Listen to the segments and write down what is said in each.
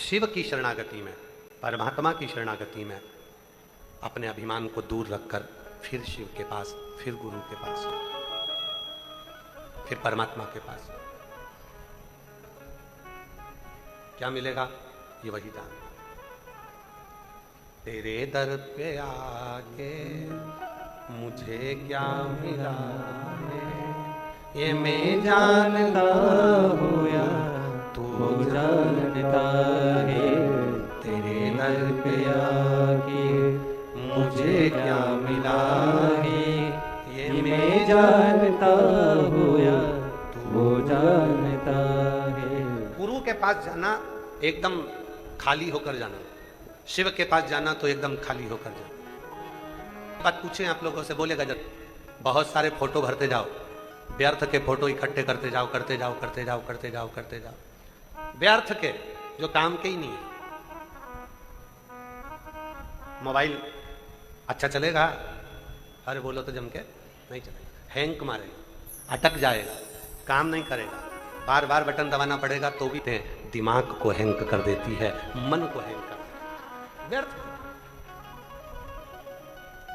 शिव की शरणागति में, परमात्मा की शरणागति में अपने अभिमान को दूर रखकर फिर शिव के पास, फिर गुरु के पास, फिर परमात्मा के पास क्या मिलेगा? ये वही दान। तेरे दर पे आके मुझे क्या मिला है, ये मैं जानता हूँ या तू जानता है। तेरे दर पे आके मुझे क्या मिला है, ये मैं जानता हूँ या तू जानता है। गुरु के पास जाना एकदम खाली होकर जाना, शिव के पास जाना तो एकदम खाली होकर जाना। बात पूछे आप लोगों से, बोलेगा जब बहुत सारे फोटो भरते जाओ, व्यर्थ के फोटो इकट्ठे करते जाओ, करते जाओ, करते जाओ, करते जाओ, करते जाओ, व्यर्थ के जो काम के ही नहीं है। मोबाइल अच्छा चलेगा? अरे बोलो तो जम के नहीं चलेगा, हैंग मारेगा, अटक जाएगा, काम नहीं करेगा, बार बार बटन दबाना पड़ेगा तो भी दिमाग को हैंग कर देती है, मन को हैंग कर देती है, व्यर्थ।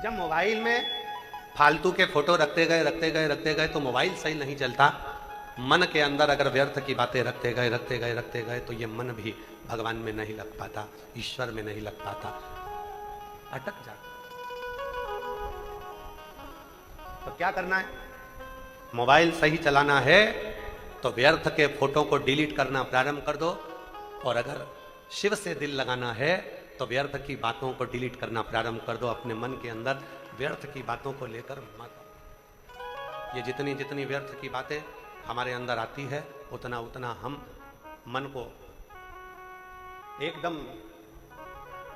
जब मोबाइल में फालतू के फोटो रखते गए तो मोबाइल सही नहीं चलता। मन के अंदर अगर व्यर्थ की बातें रखते गए तो ये मन भी भगवान में नहीं लग पाता, ईश्वर में नहीं लग पाता, अटक जाता। तो क्या करना है? मोबाइल सही चलाना है तो व्यर्थ के फोटो को डिलीट करना प्रारंभ कर दो, और अगर शिव से दिल लगाना है तो व्यर्थ की बातों को डिलीट करना प्रारंभ कर दो। अपने मन के अंदर व्यर्थ की बातों को लेकर मत। ये जितनी जितनी व्यर्थ की बातें हमारे अंदर आती है, उतना उतना हम मन को एकदम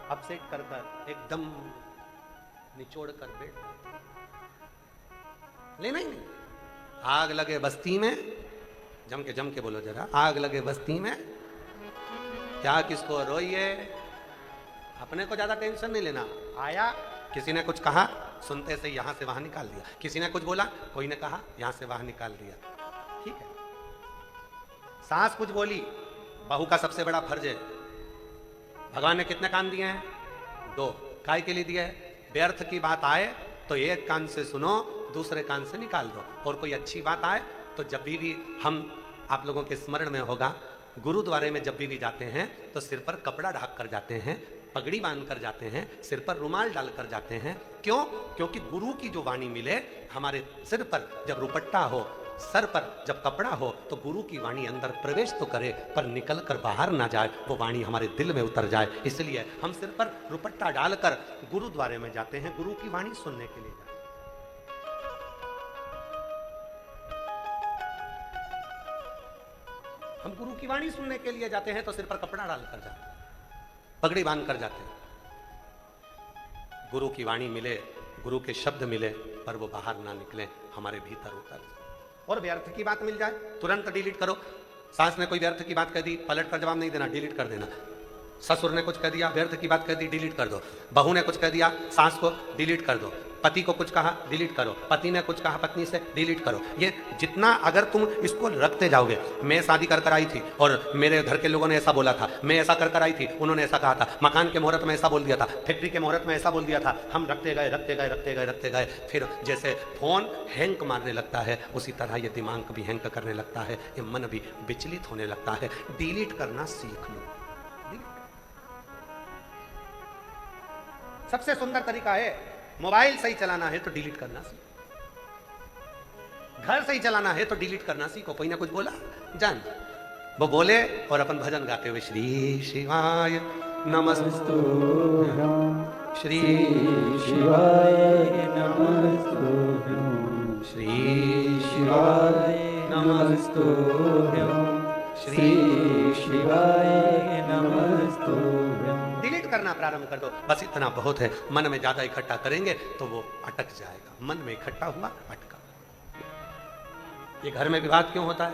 अपसेट कर एकदम निचोड़ कर बैठ लेना ही नहीं। आग लगे बस्ती में, जम के बोलो जरा, आग लगे बस्ती में क्या किसको रोइए। अपने को ज्यादा टेंशन नहीं लेना। आया, किसी ने कुछ कहा, सुनते से यहां से वहां निकाल दिया। किसी ने कुछ बोला, कोई ने कहा, यहां से वहां निकाल दिया। ठीक है। सास कुछ बोली, बहू का सबसे बड़ा फर्ज है। भगवान ने कितने कान दिए हैं? 2। काय के लिए दिए हैं? व्यर्थ की बात आए तो एक कान से सुनो, दूसरे कान से निकाल दो। और कोई अच्छी बात आए तो जब भी हम, आप लोगों के स्मरण में होगा, गुरुद्वारे में जब भी जाते हैं तो सिर पर कपड़ा ढाक कर जाते हैं, पगड़ी बांध कर जाते हैं, सिर पर रुमाल डाल कर जाते हैं। क्यों? क्योंकि गुरु की जो वाणी मिले हमारे सिर पर, जब रुपट्टा हो, सर पर जब कपड़ा हो, तो गुरु की वाणी अंदर प्रवेश तो करे पर निकल कर बाहर ना जाए, वो वाणी हमारे दिल में उतर जाए। इसलिए हम सिर पर रुपट्टा डालकर गुरुद्वारे में जाते हैं, गुरु की वाणी सुनने के लिए जाते हैं। हम गुरु की वाणी सुनने के लिए जाते हैं तो सिर पर कपड़ा डालकर जाते हैं, पगड़ी बांध कर जाते हैं। गुरु की वाणी मिले, गुरु के शब्द मिले, पर वो बाहर ना निकले, हमारे भीतर उतर जाए। और व्यर्थ की बात मिल जाए, तुरंत डिलीट करो। सास ने कोई व्यर्थ की बात कह दी, पलट कर जवाब नहीं देना, डिलीट कर देना। ससुर ने कुछ कह दिया, व्यर्थ की बात कह दी, डिलीट कर दो। बहू ने कुछ कह दिया, सास को डिलीट कर दो। पति को कुछ कहा, डिलीट करो। पति ने कुछ कहा पत्नी से, डिलीट करो। ये जितना अगर तुम इसको रखते जाओगे, मैं शादी कर आई थी और मेरे घर के लोगों ने ऐसा बोला था, मैं ऐसा कर आई थी, उन्होंने ऐसा कहा था, मकान के मुहूर्त में ऐसा बोल दिया था, फैक्ट्री के मुहूर्त में ऐसा बोल दिया था, हम रखते गए, फिर जैसे फोन हैंग मारने लगता है, उसी तरह ये दिमाग भी हैंग करने लगता है, ये मन भी विचलित होने लगता है। डिलीट करना सीख लो। सबसे सुंदर तरीका है, मोबाइल सही चलाना है तो डिलीट करना सीखो, घर सही चलाना है तो डिलीट करना सीखो। कोई ना कुछ बोला, जान वो बोले और अपन भजन गाते हुए श्री शिवाय नमस्तुभ्यं, श्री शिवाय नमस्तुभ्यं, श्री शिवाय नमस्तुभ्यं, श्री शिवाय नमस्तुभ्यं। डिलीट करना प्रारंभ कर दो। बस इतना बहुत है। मन में ज्यादा इकट्ठा करेंगे तो वो अटक जाएगा। मन में इकट्ठा हुआ, अटका। ये घर में विवाद क्यों होता है?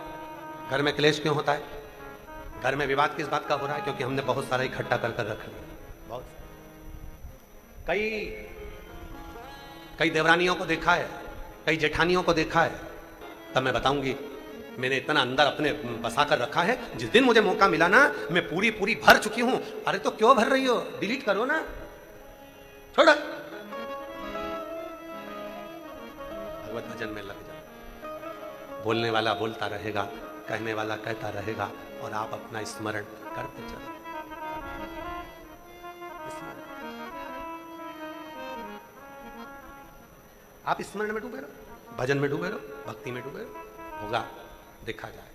घर में क्लेश क्यों होता है? घर में विवाद किस बात का हो रहा है? क्योंकि हमने बहुत सारा इकट्ठा कर कर रख लिया। बहुत कई देवरानियों को देखा है, कई जेठानियों को देखा है। तब मैं बताऊंगी मैंने इतना अंदर अपने बसा कर रखा है, जिस दिन मुझे मौका मिला ना मैं पूरी पूरी भर चुकी हूं। अरे तो क्यों भर रही हो, डिलीट करो ना, छोड़ो, भगवत भजन में लग जाओ। बोलने वाला बोलता रहेगा, कहने वाला कहता रहेगा, और आप अपना स्मरण करते चलो। आप स्मरण में डूबे रहो, भजन में डूबे रहो, भक्ति में डूबे रहो, होगा, देखा जाए।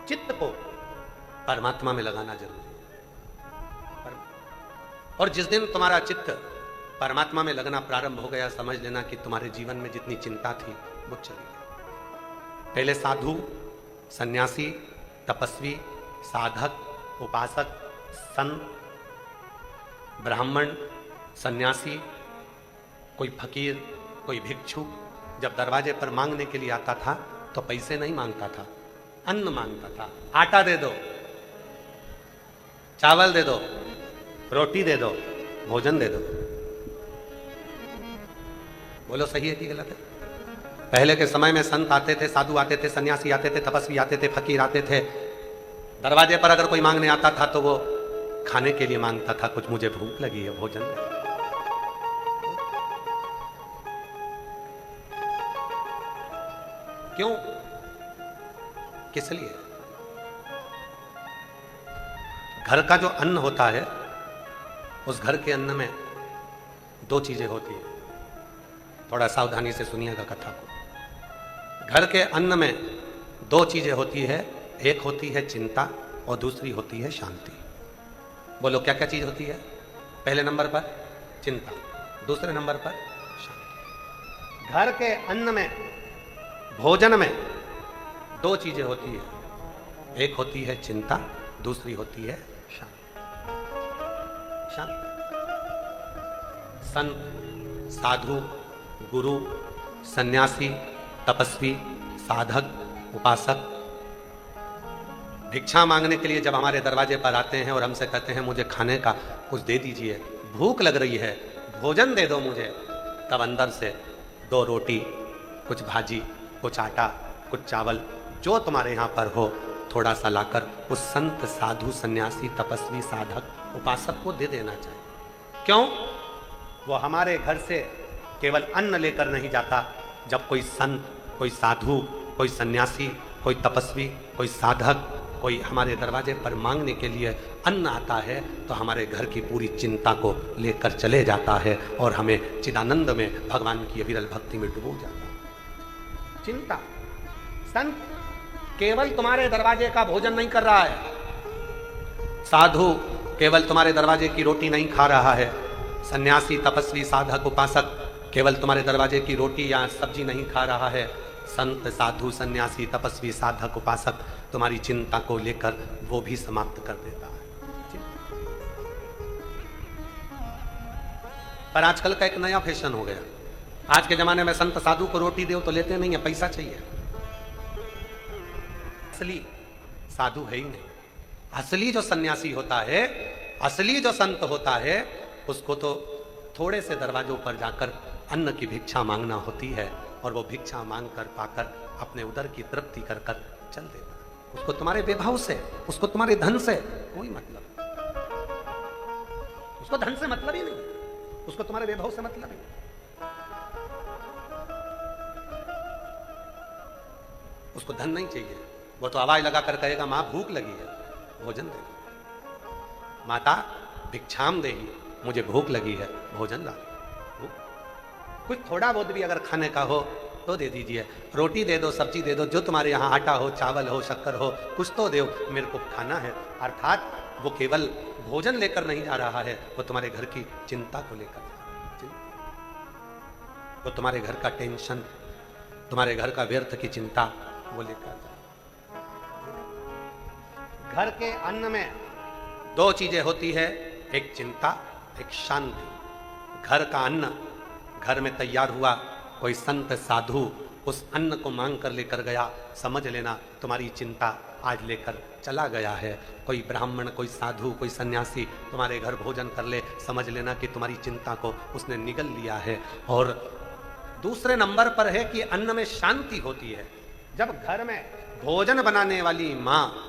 चित्त को परमात्मा में लगाना जरूरी है। और जिस दिन तुम्हारा चित्त परमात्मा में लगना प्रारंभ हो गया, समझ लेना कि तुम्हारे जीवन में जितनी चिंता थी वो चली गई। पहले साधु, सन्यासी, तपस्वी, साधक, उपासक, संत, ब्राह्मण, सन्यासी, कोई फकीर, कोई भिक्षु जब दरवाजे पर मांगने के लिए आता था तो पैसे नहीं मांगता था, अन्न मांगता था। आटा दे दो, चावल दे दो, रोटी दे दो, भोजन दे दो। बोलो सही है कि गलत है? पहले के समय में संत आते थे, साधु आते थे, सन्यासी आते थे, तपस्वी आते थे, फकीर आते थे। दरवाजे पर अगर कोई मांगने आता था तो वो खाने के लिए मांगता था, कुछ मुझे भूख लगी है, भोजन दे। क्यों? किस लिए? घर का जो अन्न होता है, उस घर के अन्न में दो चीजें होती है। थोड़ा सावधानी से सुनिएगा कथा को। घर के अन्न में दो चीजें होती है, एक होती है चिंता और दूसरी होती है शांति। बोलो क्या क्या चीज होती है? पहले नंबर पर चिंता, दूसरे नंबर पर शांति। घर के अन्न में, भोजन में दो चीजें होती है, एक होती है चिंता, दूसरी होती है शांति। शांति। संत, साधु, गुरु, सन्यासी, तपस्वी, साधक, उपासक भिक्षा मांगने के लिए जब हमारे दरवाजे पर आते हैं और हमसे कहते हैं मुझे खाने का कुछ दे दीजिए, भूख लग रही है, भोजन दे दो मुझे, तब अंदर से दो रोटी, कुछ भाजी, कुछ आटा, कुछ चावल, जो तुम्हारे यहाँ पर हो, थोड़ा सा लाकर उस संत, साधु, सन्यासी, तपस्वी, साधक, उपासक को दे देना चाहिए। क्यों? वो हमारे घर से केवल अन्न लेकर नहीं जाता। जब कोई संत, कोई साधु, कोई सन्यासी, कोई तपस्वी, कोई साधक, कोई हमारे दरवाजे पर मांगने के लिए अन्न आता है तो हमारे घर की पूरी चिंता को लेकर चले जाता है और हमें चिदानंद में, भगवान की अविरल भक्ति में डुबो जाता है। चिंता। संत केवल तुम्हारे दरवाजे का भोजन नहीं कर रहा है, साधु केवल तुम्हारे दरवाजे की रोटी नहीं खा रहा है, सन्यासी, तपस्वी, साधक, उपासक केवल तुम्हारे दरवाजे की रोटी या सब्जी नहीं खा रहा है। संत, साधु, सन्यासी, तपस्वी, साधक, उपासक तुम्हारी चिंता को लेकर वो भी समाप्त कर देता है। पर आजकल का एक नया फैशन हो गया। आज के जमाने में संत साधु को रोटी दो तो लेते नहीं है, पैसा चाहिए। असली साधु है ही नहीं। असली जो सन्यासी होता है, असली जो संत होता है, उसको तो थोड़े से दरवाजों पर जाकर अन्न की भिक्षा मांगना होती है और वो भिक्षा मांग कर पाकर अपने उदर की तृप्ति कर कर चल देता है। उसको तुम्हारे वैभव से, उसको तुम्हारे धन से कोई मतलब नहीं। उसको धन से मतलब ही नहीं, उसको तुम्हारे वैभव से मतलब ही। उसको धन नहीं चाहिए, वो तो आवाज लगा कर कहेगा मां भूख लगी है, भोजन दे। माता भिक्षाम देही, मुझे भूख लगी है, भोजन ला। कुछ थोड़ा बहुत भी अगर खाने का हो तो दे दीजिए, रोटी दे दो, सब्जी दे दो, जो तुम्हारे यहाँ आटा हो, चावल हो, शक्कर हो, कुछ तो दो, मेरे को खाना है। अर्थात वो केवल भोजन लेकर नहीं जा रहा है, वो तुम्हारे घर की चिंता को लेकर जा रहा है। वो तुम्हारे घर का टेंशन, तुम्हारे घर का व्यर्थ की चिंता वो लेकर जा रहा है। घर के अन्न में दो चीजें होती है, एक चिंता, एक शांति। घर का अन्न घर में तैयार हुआ, कोई संत साधु उस अन्न को मांग कर लेकर गया, समझ लेना तुम्हारी चिंता आज लेकर चला गया है। कोई ब्राह्मण, कोई साधु, कोई सन्यासी तुम्हारे घर भोजन कर ले, समझ लेना कि तुम्हारी चिंता को उसने निगल लिया है। और दूसरे नंबर पर है कि अन्न में शांति होती है। जब घर में भोजन बनाने वाली माँ,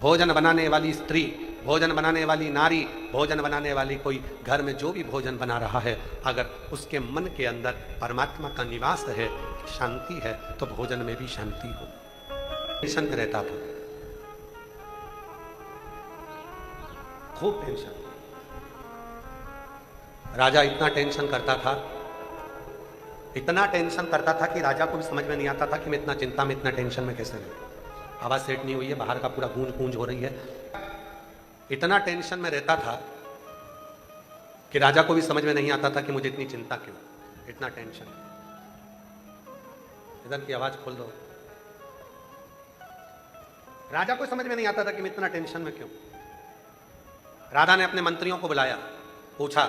भोजन बनाने वाली स्त्री, भोजन बनाने वाली नारी, भोजन बनाने वाली कोई घर में जो भी भोजन बना रहा है, अगर उसके मन के अंदर परमात्मा का निवास है, शांति है, तो भोजन में भी शांति हो। टेंशन में रहता था, खूब टेंशन। राजा इतना टेंशन करता था, इतना टेंशन करता था कि राजा को भी समझ में नहीं आता था कि मैं इतना चिंता में, इतना टेंशन में कैसे रहूं। आवाज सेट नहीं हुई है, बाहर का पूरा गूंज गूंज हो रही है। इतना टेंशन में रहता था कि राजा को भी समझ में नहीं आता था कि मुझे इतनी चिंता क्यों, इतना टेंशन। इधर की आवाज खोल दो। राजा को समझ में नहीं आता था कि मैं इतना टेंशन में क्यों। राजा ने अपने मंत्रियों को बुलाया, पूछा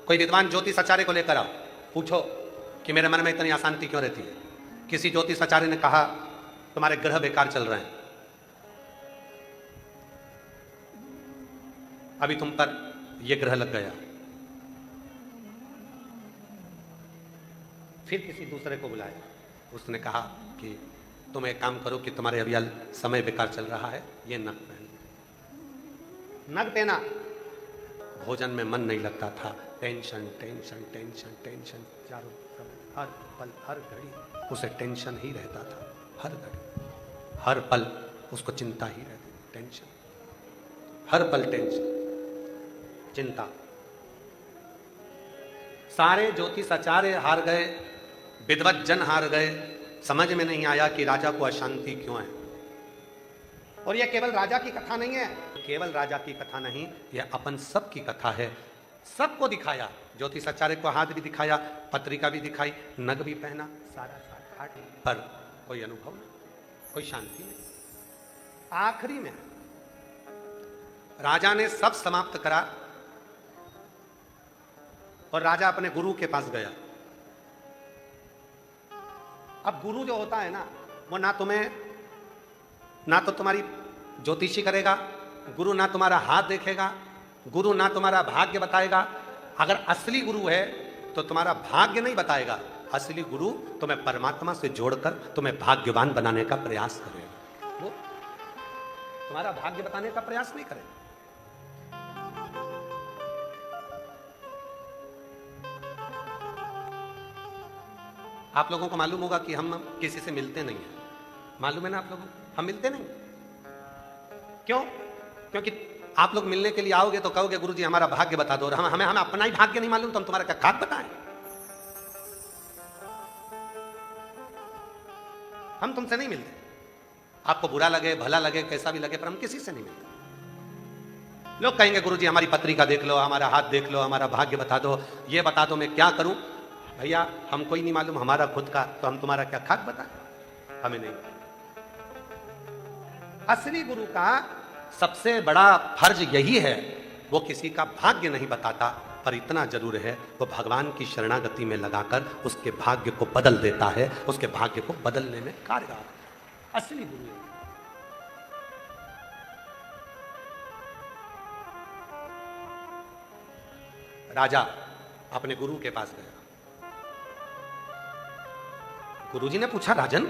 कोई विद्वान ज्योतिष आचार्य को लेकर आओ, पूछो कि मेरे मन में इतनी अशांति क्यों रहती है। किसी ज्योतिष आचार्य ने कहा तुम्हारे ग्रह बेकार चल रहे हैं, अभी तुम पर यह ग्रह लग गया। फिर किसी दूसरे को बुलाया, उसने कहा कि तुम एक काम करो कि तुम्हारे अभी समय बेकार चल रहा है, ये नग पहनो। नग पहना, भोजन में मन नहीं लगता था, टेंशन टेंशन टेंशन टेंशन, चारों तरफ हर पल हर घड़ी उसे टेंशन ही रहता था। हर घड़ी हर पल उसको चिंता ही रहती, टेंशन, हर पल टेंशन, चिंता। सारे ज्योतिष आचार्य हार गए, विद्वत जन हार गए, समझ में नहीं आया कि राजा को अशांति क्यों है। और यह केवल राजा की कथा नहीं है, केवल राजा की कथा नहीं, यह अपन सब की कथा है। सबको दिखाया, ज्योतिष आचार्य को हाथ भी दिखाया, पत्रिका भी दिखाई, नग भी पहना, सारा सारा पर कोई अनुभव नहीं, कोई शांति नहीं। आखिरी में राजा ने सब समाप्त करा और राजा अपने गुरु के पास गया। अब गुरु जो होता है ना, वो ना तो तुम्हारी ज्योतिषी करेगा, गुरु ना तुम्हारा हाथ देखेगा, गुरु ना तुम्हारा भाग्य बताएगा। अगर असली गुरु है तो तुम्हारा भाग्य नहीं बताएगा, असली गुरु तुम्हें परमात्मा से जोड़कर तुम्हें भाग्यवान बनाने का प्रयास करेगा, वो तुम्हारा भाग्य बताने का प्रयास नहीं करेगा। आप लोगों को मालूम होगा कि हम किसी से मिलते नहीं हैं, मालूम है ना आप लोगों को, हम मिलते नहीं। क्यों? क्योंकि आप लोग मिलने के लिए आओगे तो कहोगे गुरुजी हमारा भाग्य बता दो, और हमें अपना ही भाग्य नहीं मालूम तो हम तुम्हारा क्या खाक बताएं। हम तुमसे नहीं मिलते, आपको बुरा लगे भला लगे कैसा भी लगे, पर हम किसी से नहीं मिलते। लोग कहेंगे गुरुजी हमारी पत्रिका देख लो, हमारा हाथ देख लो, हमारा भाग्य बता दो, ये बता दो मैं क्या करूं। भैया हमको ही नहीं मालूम हमारा खुद का, तो हम तुम्हारा क्या खाक बताएं, हमें नहीं। असली गुरु का सबसे बड़ा फर्ज यही है, वो किसी का भाग्य नहीं बताता, पर इतना जरूर है वो भगवान की शरणागति में लगाकर उसके भाग्य को बदल देता है, उसके भाग्य को बदलने में कारगर असली गुरु है। राजा अपने गुरु के पास गया। गुरुजी ने पूछा राजन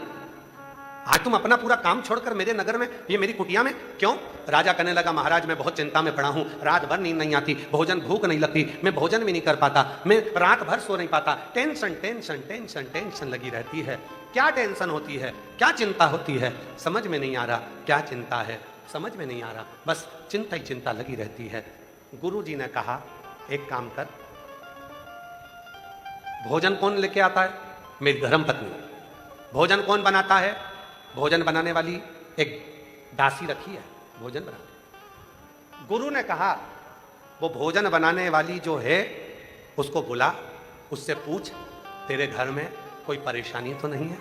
आज तुम अपना पूरा काम छोड़कर मेरे नगर में, ये मेरी कुटिया में क्यों? राजा कहने लगा महाराज मैं बहुत चिंता में पड़ा हूं, रात भर नींद नहीं आती, भोजन भूख नहीं लगती, मैं भोजन भी नहीं कर पाता, मैं रात भर सो नहीं पाता, टेंशन टेंशन टेंशन टेंशन लगी रहती है। क्या टेंशन होती है, क्या चिंता होती है, समझ में नहीं आ रहा, क्या चिंता है समझ में नहीं आ रहा, बस चिंता ही चिंता लगी रहती है। गुरुजी ने कहा एक काम कर, भोजन कौन लेके आता है? मेरी धर्म पत्नी। भोजन कौन बनाता है? भोजन बनाने वाली एक दासी रखी है, भोजन बनाने। गुरु ने कहा वो भोजन बनाने वाली जो है उसको बुला, उससे पूछ तेरे घर में कोई परेशानी तो नहीं है।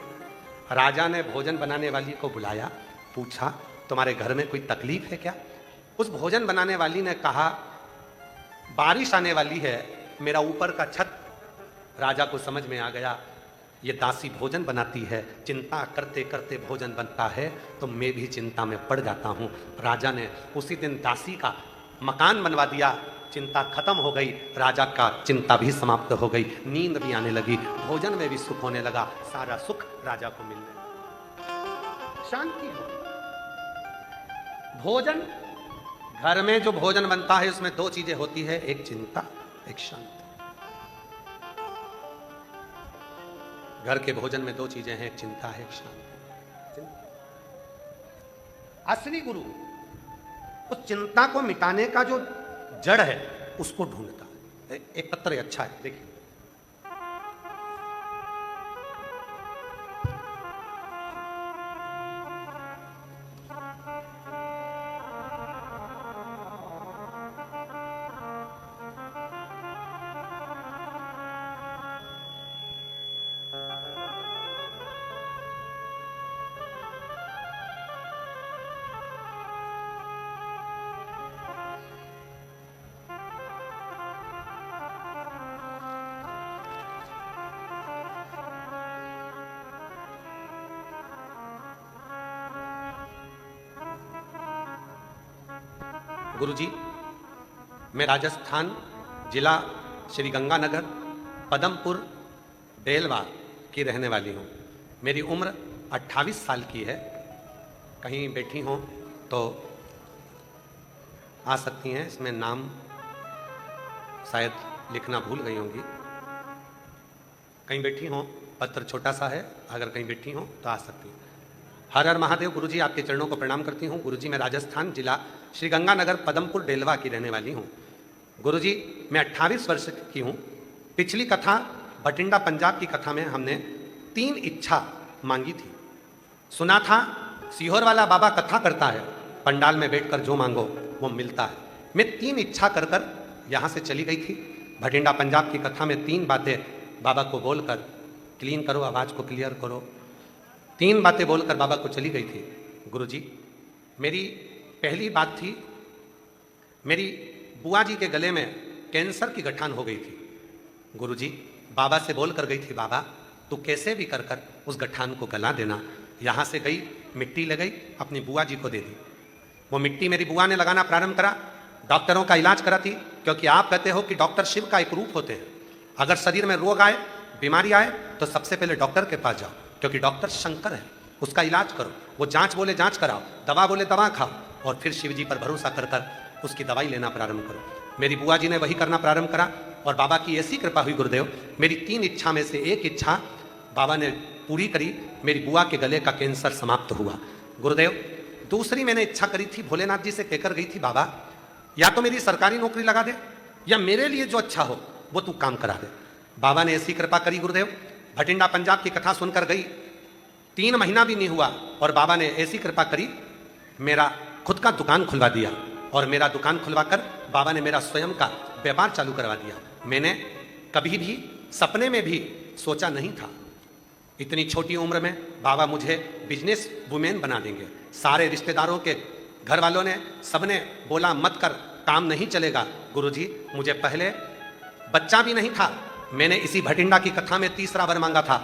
राजा ने भोजन बनाने वाली को बुलाया, पूछा तुम्हारे घर में कोई तकलीफ है क्या? उस भोजन बनाने वाली ने कहा बारिश आने वाली है, मेरा ऊपर का छत। राजा को समझ में आ गया ये दासी भोजन बनाती है, चिंता करते करते भोजन बनता है तो मैं भी चिंता में पड़ जाता हूँ। राजा ने उसी दिन दासी का मकान बनवा दिया, चिंता खत्म हो गई, राजा का चिंता भी समाप्त हो गई, नींद भी आने लगी, भोजन में भी सुख होने लगा, सारा सुख राजा को मिलने लगा, शांति हो गई। भोजन, घर में जो भोजन बनता है उसमें दो चीजें होती है, एक चिंता, एक शांति। घर के भोजन में दो चीजें हैं, एक चिंता है, एक शांति। असली गुरु उस चिंता को मिटाने का जो जड़ है उसको ढूंढता है। एक पत्र अच्छा है, देखिए। गुरुजी, मैं राजस्थान जिला श्री गंगानगर पदमपुर बेलवा की रहने वाली हूँ। मेरी उम्र 28 साल की है। कहीं बैठी हों तो आ सकती हैं, इसमें नाम शायद लिखना भूल गई होंगी। कहीं बैठी हों, पत्र छोटा सा है, अगर कहीं बैठी हों तो आ सकती हैं। हर हर महादेव। गुरुजी, आपके चरणों को प्रणाम करती हूँ। गुरुजी, मैं राजस्थान जिला श्री गंगानगर पदमपुर डेलवा की रहने वाली हूँ। गुरुजी, मैं 28 वर्ष की हूँ। पिछली कथा भटिंडा पंजाब की कथा में हमने 3 इच्छा मांगी थी। सुना था सीहोर वाला बाबा कथा करता है, पंडाल में बैठकर जो मांगो वो मिलता है। मैं 3 इच्छा कर कर यहाँ से चली गई थी। भटिंडा पंजाब की कथा में 3 बातें बाबा को बोलकर, क्लीन करो, आवाज़ को क्लियर करो, 3 बातें बोलकर बाबा को चली गई थी। गुरुजी, मेरी पहली बात थी, मेरी बुआ जी के गले में कैंसर की गठान हो गई थी। गुरुजी, बाबा से बोल कर गई थी, बाबा तू कैसे भी कर कर उस गठान को गला देना। यहाँ से गई, मिट्टी ले गई, अपनी बुआ जी को दे दी। वो मिट्टी मेरी बुआ ने लगाना प्रारंभ करा, डॉक्टरों का इलाज करा थी, क्योंकि आप कहते हो कि डॉक्टर शिव का एक रूप होते हैं। अगर शरीर में रोग आए, बीमारी आए, तो सबसे पहले डॉक्टर के पास जाओ, क्योंकि डॉक्टर शंकर है, उसका इलाज करो। वो जांच बोले जांच कराओ, दवा बोले दवा खाओ, और फिर शिव जी पर भरोसा कर कर उसकी दवाई लेना प्रारंभ करो। मेरी बुआ जी ने वही करना प्रारंभ करा, और बाबा की ऐसी कृपा हुई गुरुदेव, मेरी 3 इच्छा में से एक इच्छा बाबा ने पूरी करी। मेरी बुआ के गले का कैंसर समाप्त हुआ। गुरुदेव, दूसरी मैंने इच्छा करी थी, भोलेनाथ जी से कहकर गई थी, बाबा या तो मेरी सरकारी नौकरी लगा दे, या मेरे लिए जो अच्छा हो वो तू काम करा दे। बाबा ने ऐसी कृपा करी गुरुदेव, भटिंडा पंजाब की कथा सुनकर गई, 3 महीना भी नहीं हुआ, और बाबा ने ऐसी कृपा करी, मेरा खुद का दुकान खुलवा दिया। और मेरा दुकान खुलवाकर बाबा ने मेरा स्वयं का व्यापार चालू करवा दिया। मैंने कभी भी सपने में भी सोचा नहीं था इतनी छोटी उम्र में बाबा मुझे बिजनेस वुमेन बना देंगे। सारे रिश्तेदारों के घर वालों ने, सबने बोला मत कर, काम नहीं चलेगा। गुरुजी, मुझे पहले बच्चा भी नहीं था। मैंने इसी भटिंडा की कथा में तीसरा वर मांगा था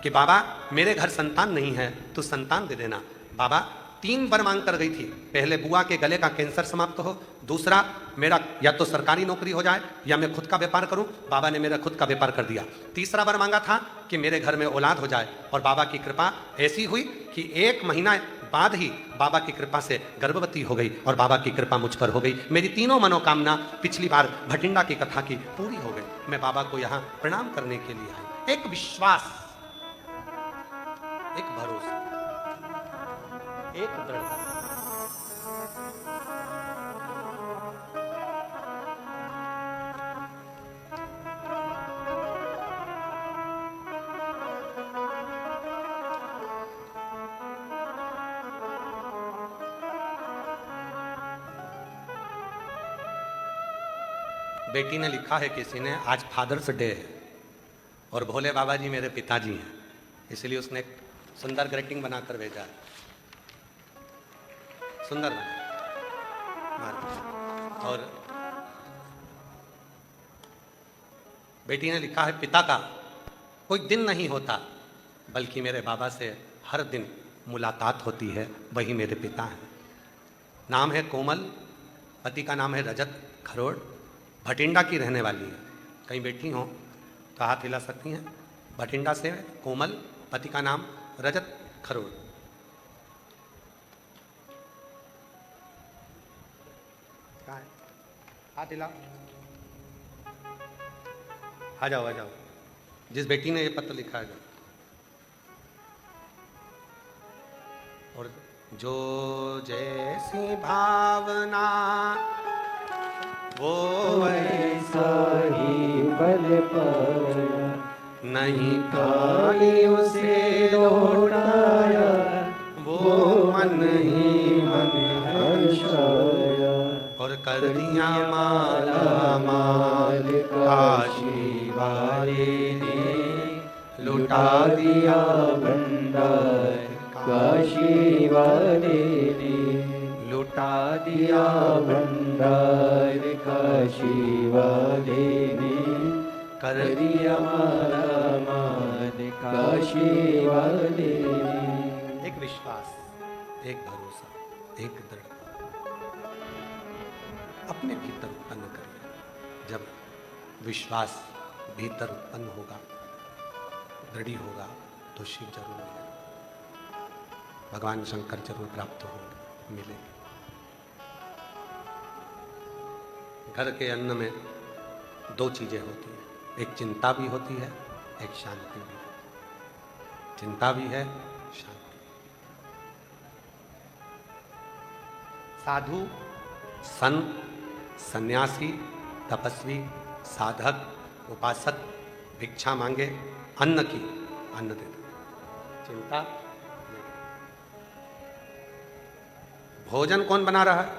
कि बाबा मेरे घर संतान नहीं है, तो संतान दे देना। बाबा 3 वर मांग कर गई थी, पहले बुआ के गले का कैंसर समाप्त हो, दूसरा मेरा या तो सरकारी नौकरी हो जाए या मैं खुद का व्यापार करूं। बाबा ने मेरा खुद का व्यापार कर दिया। तीसरा वर मांगा था कि मेरे घर में औलाद हो जाए, और बाबा की कृपा ऐसी हुई कि 1 महीना बाद ही बाबा की कृपा से गर्भवती हो गई, और बाबा की कृपा मुझ पर हो गई। मेरी तीनों मनोकामना पिछली बार भटिंडा की कथा की पूरी हो गई। मैं बाबा को यहाँ प्रणाम करने के लिए आई। एक विश्वास, एक भरोसा, एक दृढ़ता। बेटी ने लिखा है किसी ने, आज फादर्स डे है और भोले बाबा जी मेरे पिताजी हैं, इसलिए उसने एक सुंदर ग्रीटिंग बनाकर भेजा है। सुंदर बना। और बेटी ने लिखा है, पिता का कोई दिन नहीं होता, बल्कि मेरे बाबा से हर दिन मुलाकात होती है, वही मेरे पिता हैं। नाम है कोमल, पति का नाम है रजत खरोड़। भटिंडा की रहने वाली है, कहीं बैठी हो तो हाथ हिला सकती हैं। भटिंडा से कोमल, पति का नाम रजत खरोड़। कहाँ है? हाथ हिला। आ जाओ आ जाओ, जिस बेटी ने ये पत्र लिखा है। और जो जैसी भावना वो वैसा ही बल पाया, नहीं खाली उसे लौटाया, वो मन ही मन हर्षाया। और कर दिया माला माल काशी वाले ने, लुटा दिया भंडार काशी वाले ने, लुटा दिया भंडार काशी वाले ने, कर दिया माला माल काशी वाले ने। एक विश्वास, एक भरोसा, एक दृढ़ता अपने भीतर उत्पन्न करिए। जब विश्वास भीतर उत्पन्न होगा, दृढ़ होगा, तो शिव जरूर मिलेगा, भगवान शंकर जरूर प्राप्त होंगे, मिलेंगे। घर के अन्न में दो चीजें होती हैं, एक चिंता भी होती है, एक शांति भी। चिंता भी है, शांति। साधु, संत, सन्यासी, तपस्वी, साधक, उपासक भिक्षा मांगे, अन्न की, अन्न दे दो। चिंता नहीं। भोजन कौन बना रहा है,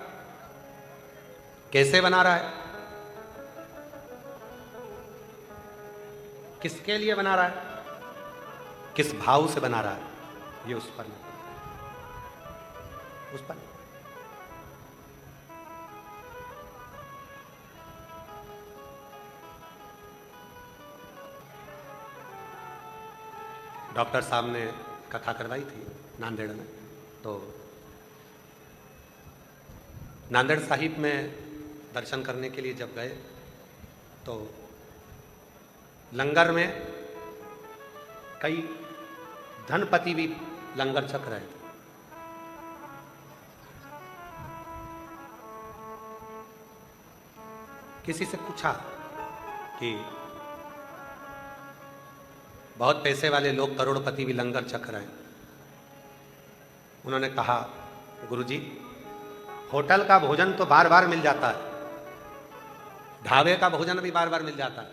कैसे बना रहा है, किसके लिए बना रहा है, किस भाव से बना रहा है, ये उस पर नहीं, उस पर। डॉक्टर साहब ने कथा करवाई थी नांदेड़ में, तो नांदेड़ साहिब में दर्शन करने के लिए जब गए तो लंगर में कई धनपति भी लंगर छक रहे थे। किसी से पूछा कि बहुत पैसे वाले लोग, करोड़पति भी लंगर छक रहे हैं। उन्होंने कहा, गुरुजी, होटल का भोजन तो बार बार मिल जाता है, ढाबे का भोजन भी बार बार मिल जाता है,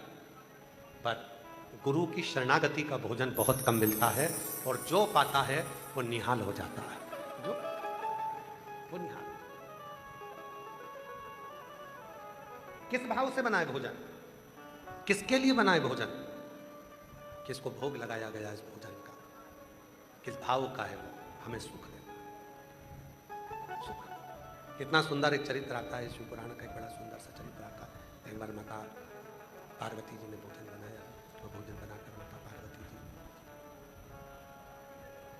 पर गुरु की शरणागति का भोजन बहुत कम मिलता है, और जो पाता है वो निहाल हो जाता है। जो वो निहाल। किस भाव से बनाए भोजन, किसके लिए बनाए भोजन, किसको भोग लगाया गया इस भोजन का, किस भाव का है वो, हमें सुख देता। सुख। कितना सुंदर एक चरित्र आता है शिव पुराण का, एक बड़ा सुंदर सा चरित्र आता है। एक बार माता पार्वती जी ने भोजन बनाया, तो भोजन बनाकर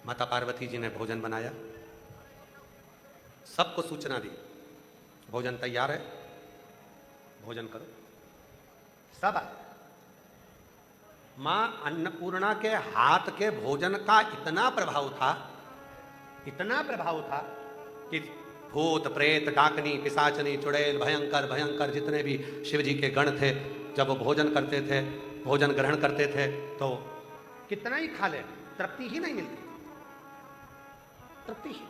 माता पार्वती जी ने भोजन बनाया, सबको सूचना दी, भोजन तैयार है, भोजन करो। सब आए। मां अन्नपूर्णा के हाथ के भोजन का इतना प्रभाव था, इतना प्रभाव था कि भूत, प्रेत, डाकनी, पिशाचनी, चुड़ैल, भयंकर भयंकर जितने भी शिव जी के गण थे, जब वो भोजन करते थे, भोजन ग्रहण करते थे, तो कितना ही खा ले, तृप्ति ही नहीं मिलती, तृप्ति ही।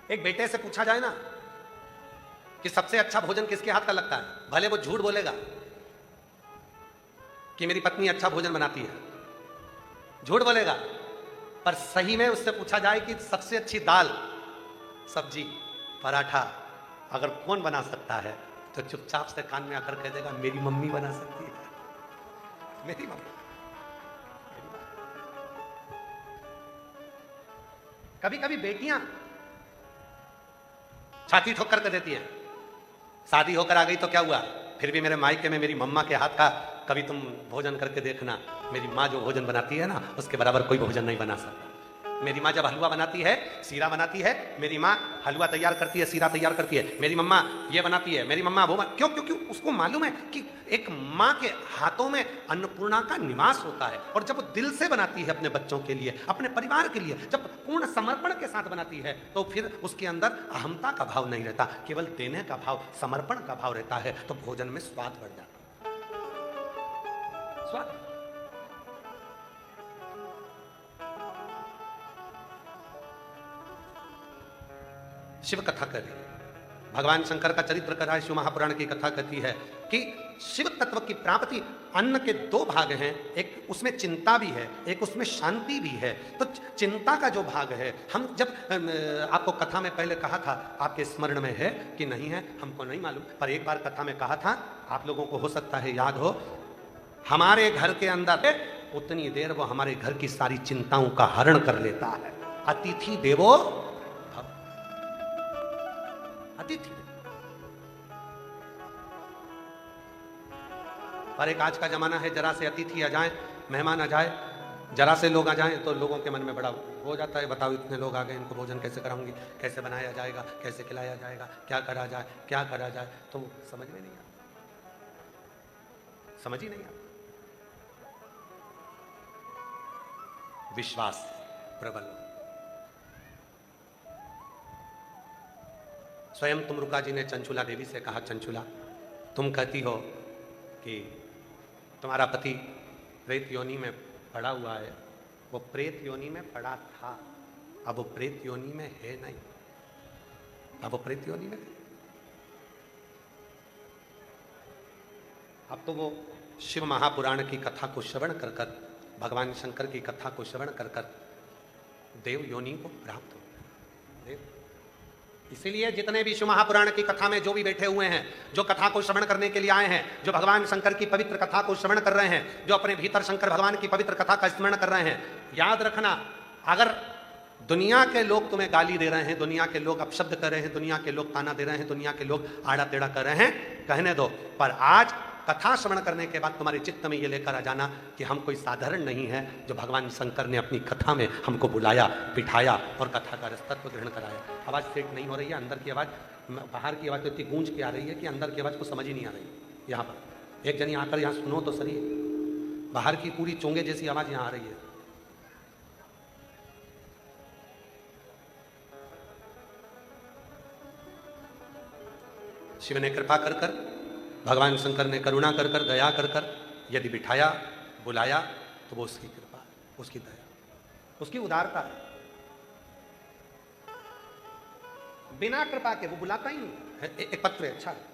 एक बेटे से पूछा जाए ना कि सबसे अच्छा भोजन किसके हाथ का लगता है, भले वो झूठ बोलेगा कि मेरी पत्नी अच्छा भोजन बनाती है, झूठ बोलेगा, पर सही में उससे पूछा जाए कि सबसे अच्छी दाल, सब्जी, पराठा अगर कौन बना सकता है, तो चुपचाप से कान में आकर कह देगा, मेरी मम्मी बना सकती है, मेरी मम्मी। कभी कभी बेटियां छाती ठोक कर देती हैं, शादी होकर आ गई तो क्या हुआ, फिर भी मेरे मायके में मेरी मम्मा के हाथ का कभी तुम भोजन करके देखना, मेरी माँ जो भोजन बनाती है ना, उसके बराबर कोई भोजन नहीं बना सकता। मेरी माँ जब हलवा बनाती है, सीरा बनाती है, मेरी माँ हलवा तैयार करती है, सीरा तैयार करती है, मेरी मम्मा ये बनाती है, मेरी मम्मा वो क्यों? क्योंकि उसको मालूम है कि एक माँ के हाथों में अन्नपूर्णा का निवास होता है। और जब वो दिल से बनाती है अपने बच्चों के लिए, अपने परिवार के लिए, जब पूर्ण समर्पण के साथ बनाती है, तो फिर उसके अंदर अहमता का भाव नहीं रहता, केवल देने का भाव, समर्पण का भाव रहता है। तो भोजन में स्वाद बढ़ जाता है। स्वाद। शिव कथा कर रही है, भगवान शंकर का चरित्र कर रहा है, शिव महापुराण की कथा कहती है कि शिव तत्व की प्राप्ति, अन्न के दो भाग हैं, एक उसमें चिंता भी है, एक उसमें शांति भी है। तो चिंता का जो भाग है, हम जब आपको कथा में पहले कहा था, आपके स्मरण में है कि नहीं है हमको नहीं मालूम, पर एक बार कथा में कहा था, आप लोगों को हो सकता है याद हो, हमारे घर के अंदर उतनी देर वो हमारे घर की सारी चिंताओं का हरण कर लेता है। अतिथि देवो भव। अतिथि। पर एक आज का जमाना है, जरा से अतिथि आ जाए, मेहमान आ जाए, जरा से लोग आ जाएं तो लोगों के मन में बड़ा हो जाता है, बताओ इतने लोग आ गए, इनको भोजन कैसे कराऊंगी, कैसे बनाया जाएगा, कैसे खिलाया जाएगा, क्या करा जाए, क्या करा जाए, तो समझ में नहीं आता, समझ ही नहीं आता। विश्वास प्रबल। स्वयं तुमरुका जी ने चंचुला देवी से कहा, चंचुला तुम कहती हो कि तुम्हारा पति प्रेत योनि में पड़ा हुआ है, वो प्रेत योनि में पड़ा था, अब वो प्रेत योनि में है नहीं, अब वो प्रेत योनि में नहीं। अब तो वो शिव महापुराण की कथा को श्रवण कर कर, भगवान शंकर की कथा को श्रवण कर कर देव योनि को प्राप्त हो देव। इसीलिए जितने भी शिव महापुराण की कथा में जो भी बैठे हुए हैं, जो कथा को श्रवण करने के लिए आए हैं, जो भगवान शंकर की पवित्र कथा को श्रवण कर रहे हैं, जो अपने भीतर शंकर भगवान की पवित्र कथा का स्मरण कर रहे हैं, याद रखना, अगर दुनिया के लोग तुम्हें गाली दे रहे हैं, दुनिया के लोग अपशब्द कर रहे हैं, दुनिया के लोग ताना दे रहे हैं, दुनिया के लोग आड़ा टेढ़ा कर रहे हैं, कहने दो, पर आज कथा श्रवण करने के बाद तुम्हारे चित्त में ये लेकर आ जाना कि हम कोई साधारण नहीं है, जो भगवान शंकर ने अपनी कथा में हमको बुलाया, बिठाया और कथा का रसतत्व ग्रहण कराया। आवाज़ सेट नहीं हो रही है, अंदर की आवाज़, बाहर की आवाज़ तो इतनी गूंज के आ रही है कि अंदर की आवाज़ को समझ ही नहीं आ रही। यहाँ पर एक जनी आकर यहाँ सुनो तो सही, बाहर की पूरी चोंगे जैसी आवाज़ यहाँ आ रही है। शिव ने कृपा कर कर, भगवान शंकर ने करुणा कर कर, दया कर कर यदि बिठाया, बुलाया, तो वो उसकी कृपा, उसकी दया, उसकी उदारता है। बिना कृपा के वो बुलाता ही नहीं। एक पत्र है, अच्छा है,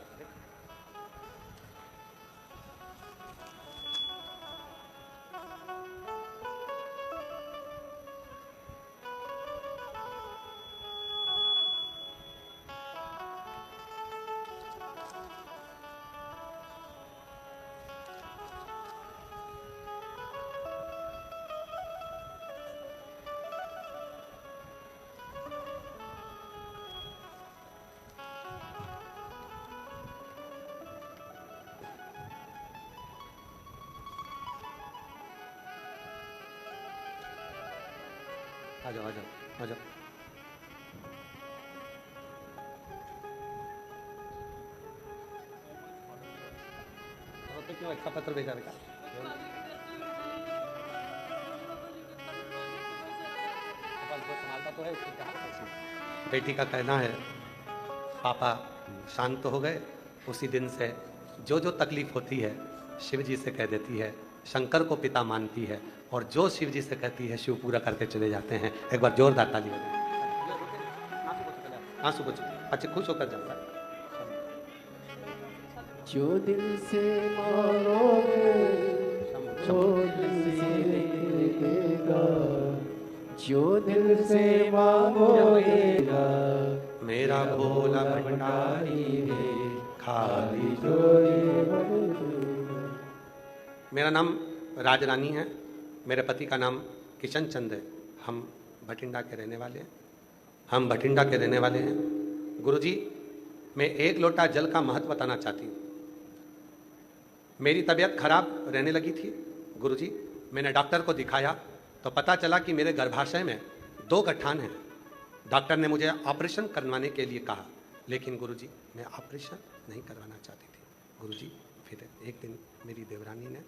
आ जाओ आ जाओ आ जाओ। तो क्यों अच्छा पत्र भेजा बेटा? तो है, बेटी का कहना है पापा शांत हो गए, उसी दिन से जो जो तकलीफ होती है शिव जी से कह देती है, शंकर को पिता मानती है, और जो शिव जी से कहती है शिव पूरा करते चले जाते हैं। एक बार जोरदार ताली बजाइए। आंसू को अच्छा खुश होकर जाता है। जो दिल से मांगोगे वो दिल से देगा, जो दिल से मांगोगेगा, मेरा भोला भंडारी है खाली झोली। मेरा नाम राजरानी है, मेरे पति का नाम किशन चंद है, हम भटिंडा के रहने वाले हैं, हम भटिंडा के रहने वाले हैं। गुरुजी, मैं एक लोटा जल का महत्व बताना चाहती हूँ। मेरी तबीयत खराब रहने लगी थी गुरुजी, मैंने डॉक्टर को दिखाया तो पता चला कि मेरे गर्भाशय में 2 गठान हैं। डॉक्टर ने मुझे ऑपरेशन करवाने के लिए कहा, लेकिन गुरुजी मैं ऑपरेशन नहीं करवाना चाहती थी। गुरुजी फिर एक दिन मेरी देवरानी ने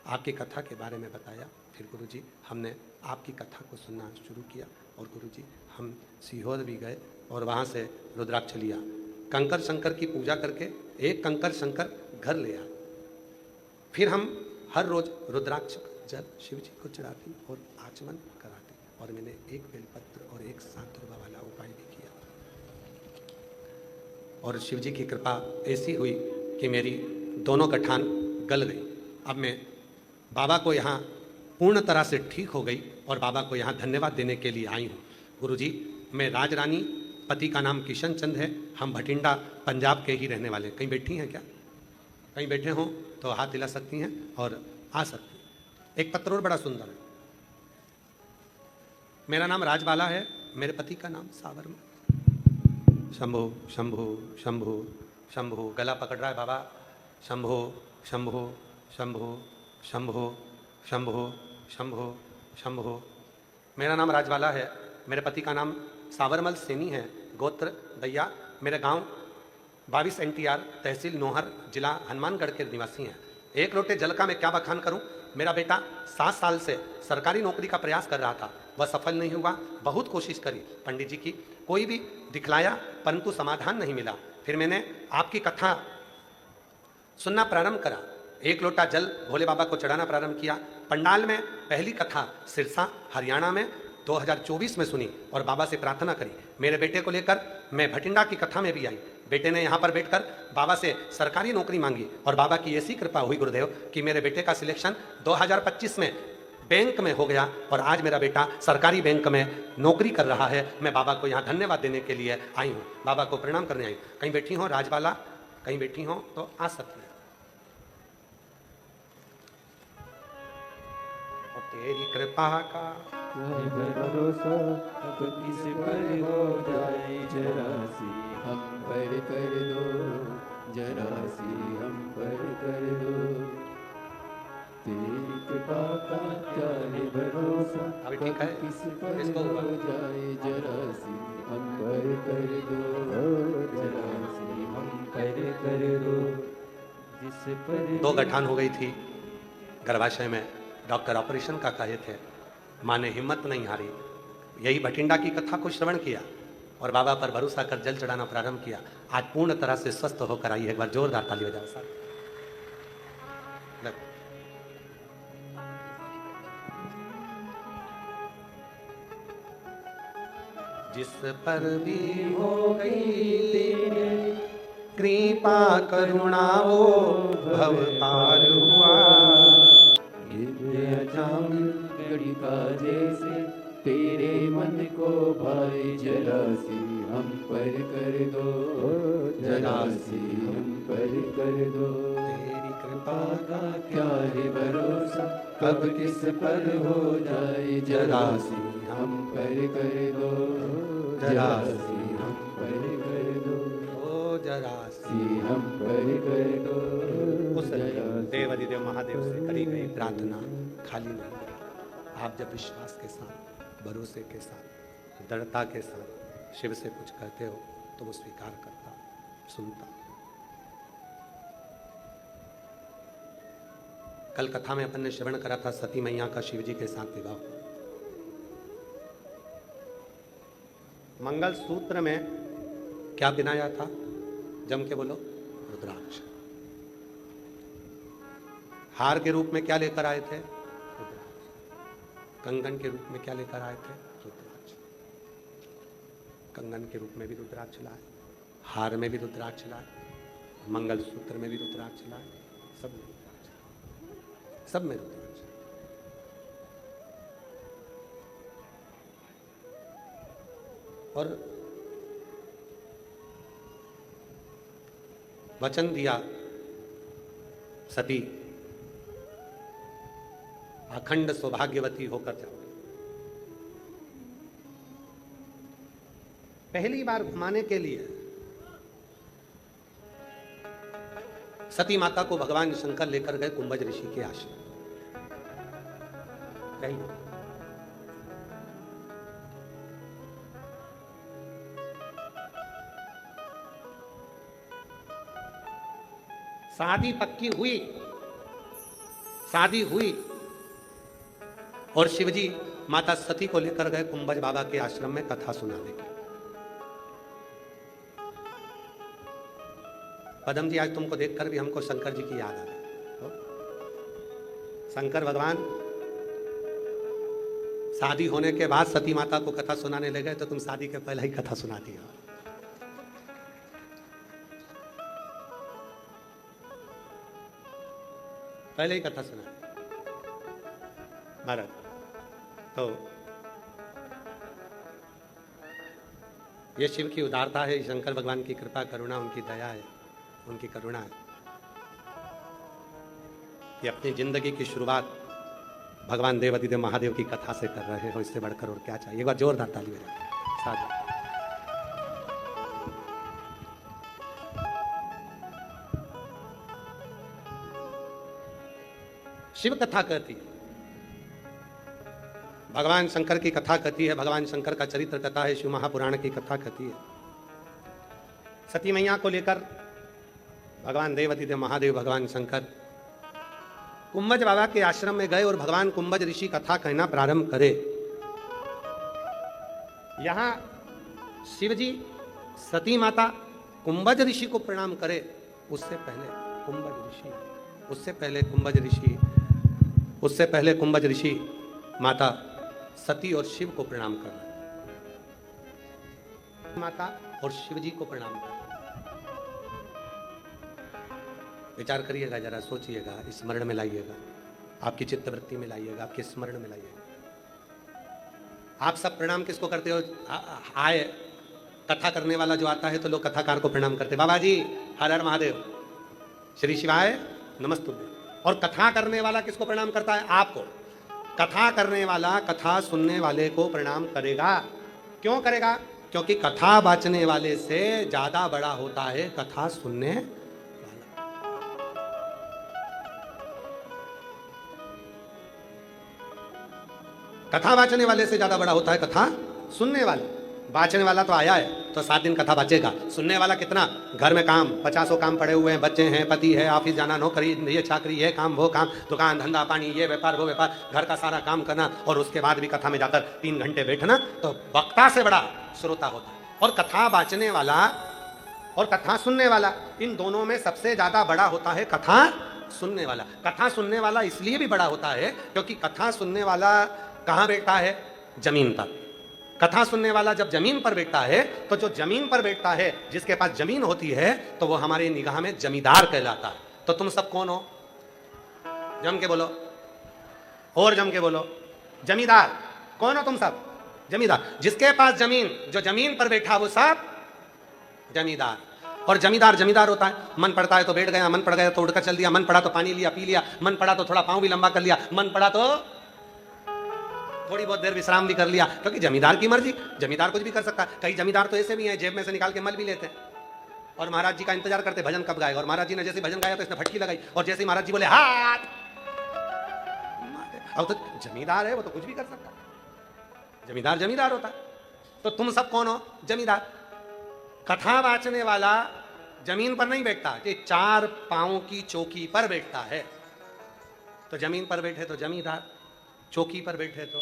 आपकी कथा के बारे में बताया। फिर गुरुजी हमने आपकी कथा को सुनना शुरू किया और गुरुजी हम सीहोर भी गए और वहाँ से रुद्राक्ष लिया। कंकर शंकर की पूजा करके एक कंकर शंकर घर ले आए। फिर हम हर रोज रुद्राक्ष जल शिव जी को चढ़ाती और आचमन कराती और मैंने एक बेलपत्र और एक 7 रुपये वाला उपाय भी किया और शिव जी की कृपा ऐसी हुई कि मेरी दोनों गठान गल गई। अब मैं बाबा को यहाँ पूर्ण तरह से ठीक हो गई और बाबा को यहाँ धन्यवाद देने के लिए आई हूँ। गुरुजी मैं राजरानी, पति का नाम किशन चंद है, हम भटिंडा पंजाब के ही रहने वाले। कहीं बैठी हैं क्या? कहीं बैठे हों तो हाथ हिला सकती हैं और आ सकती हैं। एक पत्र और बड़ा सुंदर है। मेरा नाम राजबाला है, मेरे पति का नाम सावरमल। शंभो शंभो शंभो शंभो, गला पकड़ रहा है बाबा। शंभो शंभो शंभो शंभो शंभो शंभो शंभो। मेरा नाम राजबाला है, मेरे पति का नाम सावरमल सैनी है, गोत्र दैया। मेरे गांव 22 NTR, तहसील नोहर, जिला हनुमानगढ़ के निवासी हैं। एक लोटे जल का मैं क्या बखान करूं। मेरा बेटा 7 साल से सरकारी नौकरी का प्रयास कर रहा था, वह सफल नहीं हुआ। बहुत कोशिश करी पंडित जी की, कोई भी दिखलाया परंतु समाधान नहीं मिला। फिर मैंने आपकी कथा सुनना प्रारंभ करा, एक लोटा जल भोले बाबा को चढ़ाना प्रारंभ किया। पंडाल में पहली कथा सिरसा हरियाणा में 2024 में सुनी और बाबा से प्रार्थना करी। मेरे बेटे को लेकर मैं भटिंडा की कथा में भी आई। बेटे ने यहाँ पर बैठकर बाबा से सरकारी नौकरी मांगी और बाबा की ऐसी कृपा हुई गुरुदेव कि मेरे बेटे का सिलेक्शन 2025 में बैंक में हो गया और आज मेरा बेटा सरकारी बैंक में नौकरी कर रहा है। मैं बाबा को यहाँ धन्यवाद देने के लिए आई हूँ, बाबा को प्रणाम करने आई। कहीं बैठी हो राजबाला, कहीं बैठी हो तो आ सकती है। और तेरी कृपा का भरोसा अब किस पर हो जाए जरा सी हम पर कर दो, जरा सी हम पर कर दो। तेरी कृपा का क्या है भरोसा, अभी ठीक है, किस पर इसको हो जाए जरा सी हम पर कर दो, जरा सी हम पर कर दो। जिस पर 2 गठान हो गई थी गर्भाशय में, डॉक्टर ऑपरेशन का कहे थे। माँ ने हिम्मत नहीं हारी, यही भटिंडा की कथा को श्रवण किया और बाबा पर भरोसा कर जल चढ़ाना प्रारंभ किया। आज पूर्ण तरह से स्वस्थ होकर आई है। एक बार जोरदार ताली बजाओ साहब। जिस पर भी हो गई तेरे कृपा करुणा वो भव पार हुआ। घड़ी का जैसे तेरे मन को भाई जरा सी हम पर कर दो, जरा सी हम पर कर दो। तेरी कृपा का क्या है भरोसा, कब किस पर हो जाए जरा सी हम पर कर दो, जरा सी हम पर कर दो, ओ जरा सी हम पर कर दो। उस देवाधिदेव महादेव से करी गई प्रार्थना खाली नहीं गई। आप जब विश्वास के साथ, भरोसे के साथ, दृढ़ता के साथ शिव से कुछ कहते हो तो वो स्वीकार करता, सुनता। कल कथा में अपन ने श्रवण करा था सती मैया का शिव जी के साथ विवाह। मंगल सूत्र में क्या पिनाया था? जम के बोलो, रुद्राक्ष। हार के रूप में क्या लेकर आए थे? रुद्राक्ष। कंगन के रूप में क्या लेकर आए थे? रुद्राक्ष। कंगन के रूप में भी रुद्राक्ष लाए, हार में भी रुद्राक्ष लाए, मंगल सूत्र में भी रुद्राक्ष लाए, सब में रुद्राक्ष, सब में रुद्राक्ष। और वचन दिया सती अखंड सौभाग्यवती होकर जाओगे। पहली बार घुमाने के लिए सती माता को भगवान शंकर लेकर गए कुंभज ऋषि के आश्रम। शादी पक्की हुई, शादी हुई और शिवजी माता सती को लेकर गए कुंभज बाबा के आश्रम में कथा सुनाने की। पदम जी, आज तुमको देखकर भी हमको शंकर जी की याद आ गई। शंकर भगवान शादी होने के बाद सती माता को कथा सुनाने लगे, तो तुम शादी के पहले ही कथा सुनाती हो। पहले ही कथा सुना भारत। तो ये शिव की उदारता है, शंकर भगवान की कृपा करुणा, उनकी दया है, उनकी करुणा है कि अपनी जिंदगी की शुरुआत भगवान देवाधिदेव महादेव की कथा से कर रहे हो। इससे बढ़कर और क्या चाहिए। एक बार जोरदार ताली बजाइए साथ। शिव कथा कहती है, भगवान शंकर की कथा कहती है, भगवान शंकर का चरित्र कथा है, शिव महापुराण की कथा कहती है। सती मैया को लेकर भगवान देवाधिदेव महादेव भगवान शंकर कुंभज बाबा के आश्रम में गए और भगवान कुंभज ऋषि कथा कहना प्रारंभ करे। यहां शिवजी सती माता कुंभज ऋषि को प्रणाम करे, उससे पहले कुंभज ऋषि माता सती और शिव को प्रणाम कर रहे, माता और शिव जी को प्रणाम कर। विचार करिएगा, जरा सोचिएगा, स्मरण में लाइएगा, आपकी चित्तवृत्ति में लाइएगा, आपके स्मरण में लाइएगा। आप सब प्रणाम किसको करते हो? आए कथा करने वाला जो आता है तो लोग कथाकार को प्रणाम करते, बाबा जी हर हर महादेव, श्री शिवाय नमस्तुभ्यं। और कथा करने वाला किसको प्रणाम करता है? आपको। कथा करने वाला कथा सुनने वाले को प्रणाम करेगा। क्यों करेगा? क्योंकि कथा बांचने वाले से ज्यादा बड़ा होता है कथा सुनने वाला। कथा बांचने वाले से ज्यादा बड़ा होता है कथा सुनने वाला। बांचने वाला तो आया है तो 7 दिन कथा बचेगा। सुनने वाला कितना? घर में काम 50 काम पड़े हुए हैं, बच्चे हैं, पति है, ऑफिस जाना, नौकरी, ये चाकरी, ये काम वो काम, दुकान धंधा पानी, ये व्यापार वो व्यापार, घर का सारा काम करना और उसके बाद भी कथा में जाकर 3 घंटे बैठना, तो वक्ता से बड़ा श्रोता होता है। और कथा बांचने वाला और कथा सुनने वाला, इन दोनों में सबसे ज्यादा बड़ा होता है कथा सुनने वाला। कथा सुनने वाला इसलिए भी बड़ा होता है क्योंकि कथा सुनने वाला कहाँ बैठता है? जमीन पर। कथा सुनने वाला जब जमीन पर बैठता है तो जो जमीन पर बैठता है, जिसके पास जमीन होती है, तो वो हमारी निगाह में जमींदार कहलाता है। तो तुम सब कौन हो? जम के बोलो, और जम के बोलो। जमींदार। कौन हो तुम सब? जमींदार। जिसके पास जमीन, जो जमीन पर बैठा वो सब जमींदार। और जमींदार होता है, मन पड़ता है तो बैठ गया, मन पड़ गया तो उड़कर चल दिया, मन पड़ा तो पानी लिया पी लिया, मन पड़ा तो थोड़ा पाँव भी लंबा कर लिया, मन पड़ा तो थोड़ी बहुत देर विश्राम भी कर लिया, क्योंकि जमींदार की मर्जी। जमींदार कुछ भी कर सकता है। कई जमींदार तो ऐसे भी हैं, जेब में से निकाल के मल भी लेते हैं और महाराज जी का इंतजार करते भजन कब गाएगा। और महाराज जी ने जैसे भजन गाया तो इसने फटकी लगाई, और जैसे ही महाराज जी बोले हाथ, अब तो जमींदार है, वो तो कुछ भी कर सकता है। जमींदार होता है। तो तुम सब कौन हो? जमींदार। कथा बांचने वाला जमीन पर नहीं बैठता, ये 4 पांव की चौकी पर बैठता है। तो जमीन पर बैठे तो जमींदार, चौकी पर बैठे तो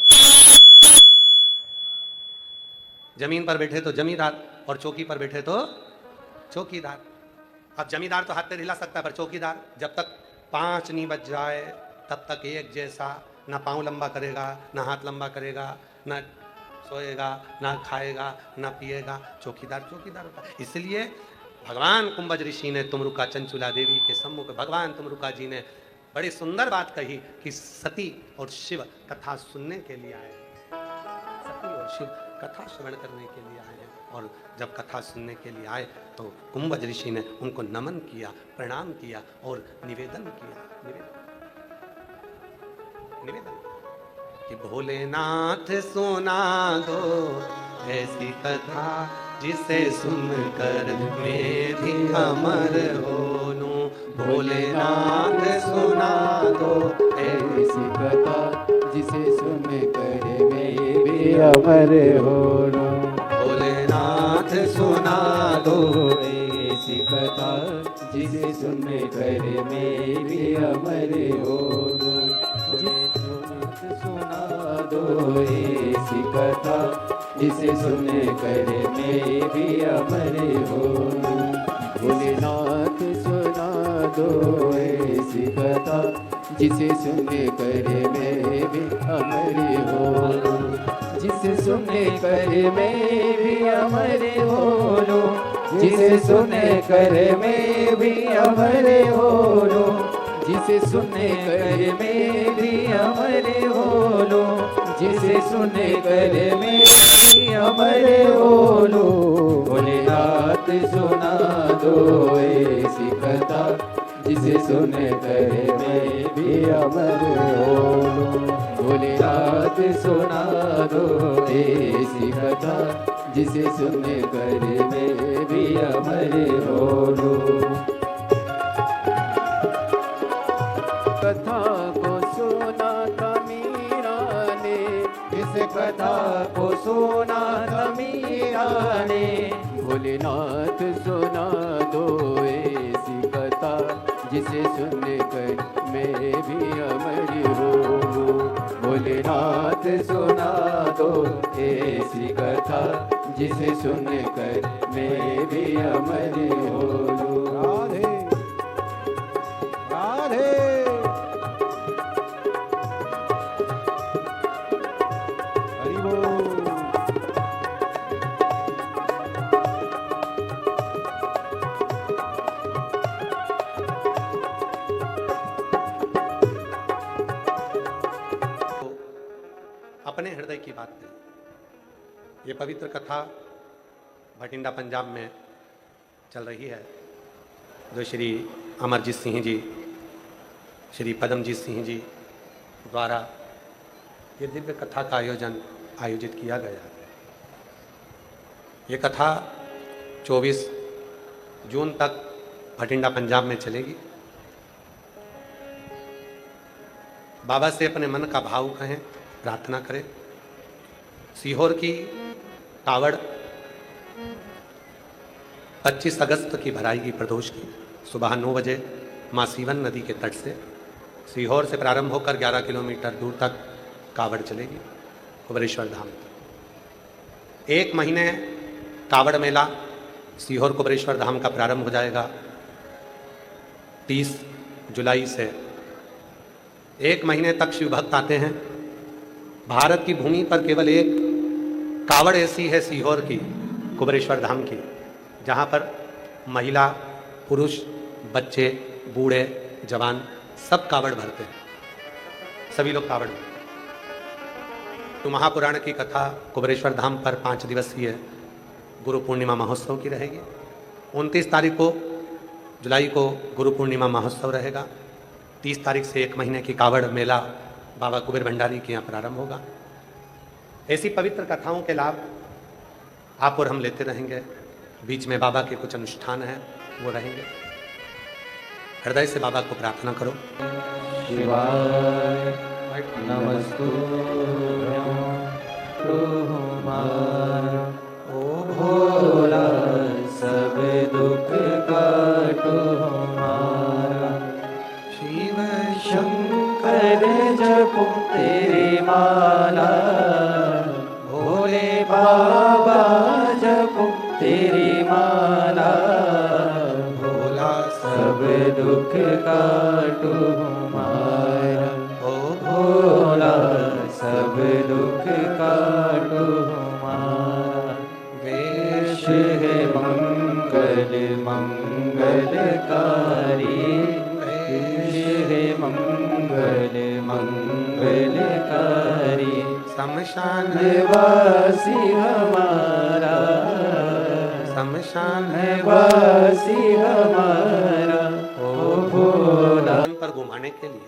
जमीन पर बैठे तो जमींदार, और चौकी पर बैठे तो चौकीदार। अब जमींदार तो हाथ पैर हिला सकता है, पर चौकीदार जब तक 5 नहीं बज जाए तब तक एक जैसा, ना पाँव लंबा करेगा, ना हाथ लंबा करेगा, ना सोएगा, ना खाएगा, ना पिएगा। चौकीदार होता है। इसलिए भगवान कुंभज ऋषि ने तुमरुका चंचुला देवी के सम्मुख भगवान तुमरुका जी ने बड़ी सुंदर बात कही कि सती और शिव कथा सुनने के लिए आए। सती और शिव कथा श्रवण करने के लिए आए। और जब कथा सुनने के लिए आए तो कुंभज ऋषि ने उनको नमन किया, प्रणाम किया और निवेदन किया। निवेदन कि भोलेनाथ सुना दो ऐसी कथा जिसे सुनकर मैं भी अमर हो लूं। भोलेनाथ सुना दो ऐसी कथा जिसे सुनकर मैं भी अमर हो लूं। भोलेनाथ सुना दो ऐसी कथा जिसे सुन कर मैं भी अमर हो लूं। सुना दो ऐसी कथा, जिसे सुन कर मैं भी अमर हो लूं। भोलेनाथ सुना दो ऐसी कथा, जिसे सुन कर मैं भी अमर हो लूं। जिसे सुन कर मैं भी अमर हो लूं। जिसे सुन कर मैं भी अमर हो लूं। जिसे सुन कर मैं भी अमर हो लूं। जिसे सुन कर मैं भी अमर हो लूं। भोलेनाथ सुना दो ऐसी कथा, जिसे सुन कर मैं भी अमर हो लूं। भोलेनाथ सुना दो ऐसी कथा, जिसे सुन कर मैं भी अमर हो लूं। कथा को सुना था मीरा ने, इस कथा को सुना था मीरा ने। भोलेनाथ सुना दो ऐसी कथा, जिसे सुन कर मैं भी अमर हो लूं। भोलेनाथ सुना दो ऐसी कथा, जिसे सुन कर मैं भी अमर हो लूं। राधे राधे। हरि बोल। अपने हृदय की बात कही। ये पवित्र कथा भटिंडा पंजाब में चल रही है, जो श्री अमरजीत सिंह जी, श्री पद्मजीत सिंह जी द्वारा ये दिव्य कथा का आयोजित किया गया है। ये कथा 24 जून तक भटिंडा पंजाब में चलेगी। बाबा से अपने मन का भाव कहें, प्रार्थना करें। सीहोर की कावड़ 25 अगस्त की भराएगी प्रदोष की सुबह 9 बजे माँ सीवन नदी के तट से। सीहोर से प्रारंभ होकर 11 किलोमीटर दूर तक कावड़ चलेगी कुबेरेश्वर धाम तक। 1 महीने कावड़ मेला सीहोर कुबेरेश्वर धाम का प्रारंभ हो जाएगा 30 जुलाई से। 1 महीने तक शिव भक्त आते हैं। भारत की भूमि पर केवल एक कावड़ ऐसी है सीहोर की, कुबेरेश्वर धाम की, जहाँ पर महिला, पुरुष, बच्चे, बूढ़े, जवान सब कावड़ भरते हैं। सभी लोग कावड़ भरते हैं। तो महापुराण की कथा कुबेरेश्वर धाम पर 5 दिवसीय गुरु पूर्णिमा महोत्सव की रहेगी। 29 तारीख को जुलाई को गुरु पूर्णिमा महोत्सव रहेगा। 30 तारीख से 1 महीने की कावड़ मेला बाबा कुबेर भंडारी के यहाँ प्रारंभ होगा। ऐसी पवित्र कथाओं के लाभ आप और हम लेते रहेंगे। बीच में बाबा के कुछ अनुष्ठान हैं, वो रहेंगे। हृदय से बाबा को प्रार्थना करो। शिवाय नमस्तुभ्यं ओ भोला, सब दुख काटो हमारा। शिव शंकर जपो तेरी माला, भोले बाबा जपो तेरी माला। भोला सब दुख काटो हमारा। ओ भोला सब दुख काटो हमारा। वेश है मंगल मंगलकारी, हे मंगल मंगलकारी। शमशान वासी हमारा, शमशान वासी हमारा। ओ भोला पर घुमाने के लिए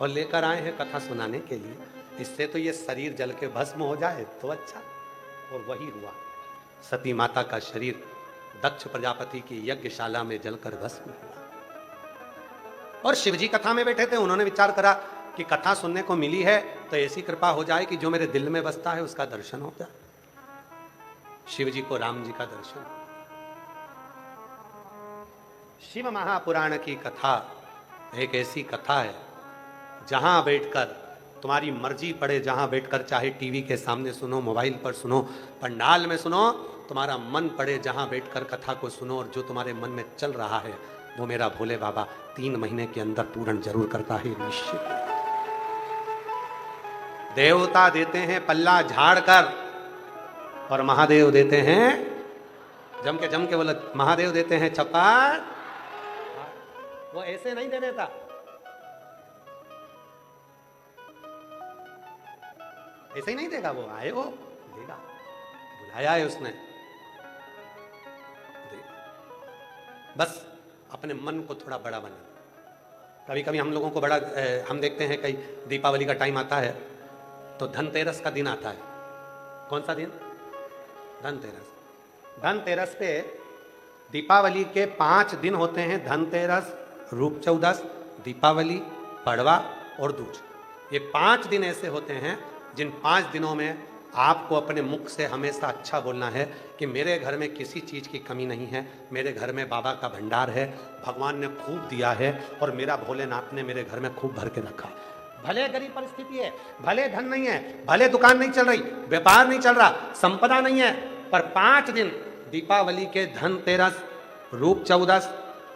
और लेकर आए हैं कथा सुनाने के लिए। इससे तो ये शरीर जल के भस्म हो जाए तो अच्छा। और वही हुआ। सती माता का शरीर दक्ष प्रजापति की यज्ञशाला में जलकर भस्म हुआ। और शिवजी कथा में बैठे थे। उन्होंने विचार करा कि कथा सुनने को मिली है तो ऐसी कृपा हो जाए कि जो मेरे दिल में बसता है उसका दर्शन हो जाए। शिवजी को राम जी का दर्शन। शिव महापुराण की कथा एक ऐसी कथा है जहां बैठकर तुम्हारी मर्जी पड़े, जहां बैठकर चाहे टीवी के सामने सुनो, मोबाइल पर सुनो, पंडाल में सुनो, तुम्हारा मन पड़े जहां बैठकर कथा को सुनो, और जो तुम्हारे मन में चल रहा है वो मेरा भोले बाबा 3 महीने के अंदर पूर्ण जरूर करता है, निश्चित। देवता देते हैं पल्ला झाड़ कर और महादेव देते हैं जम के बोला, महादेव देते हैं चपाट। वो ऐसे नहीं दे देता, ऐसे ही नहीं देगा, वो आए वो देगा, बुलाया है उसने, देगा। बस अपने मन को थोड़ा बड़ा बना। कभी कभी हम लोगों को बड़ा हम देखते हैं, कई दीपावली का टाइम आता है तो धनतेरस का दिन आता है। कौन सा दिन? धनतेरस। धनतेरस पे दीपावली के 5 दिन होते हैं, धनतेरस, रूप चौदस, दीपावली, पड़वा और दूज। ये 5 दिन ऐसे होते हैं जिन 5 दिनों में आपको अपने मुख से हमेशा अच्छा बोलना है कि मेरे घर में किसी चीज़ की कमी नहीं है, मेरे घर में बाबा का भंडार है, भगवान ने खूब दिया है और मेरा भोलेनाथ ने मेरे घर में खूब भर के रखा। भले गरीब परिस्थिति है, भले धन नहीं है, भले दुकान नहीं चल रही, व्यापार नहीं चल रहा, संपदा नहीं है, पर 5 दिन दीपावली के धनतेरस, रूप चौदस,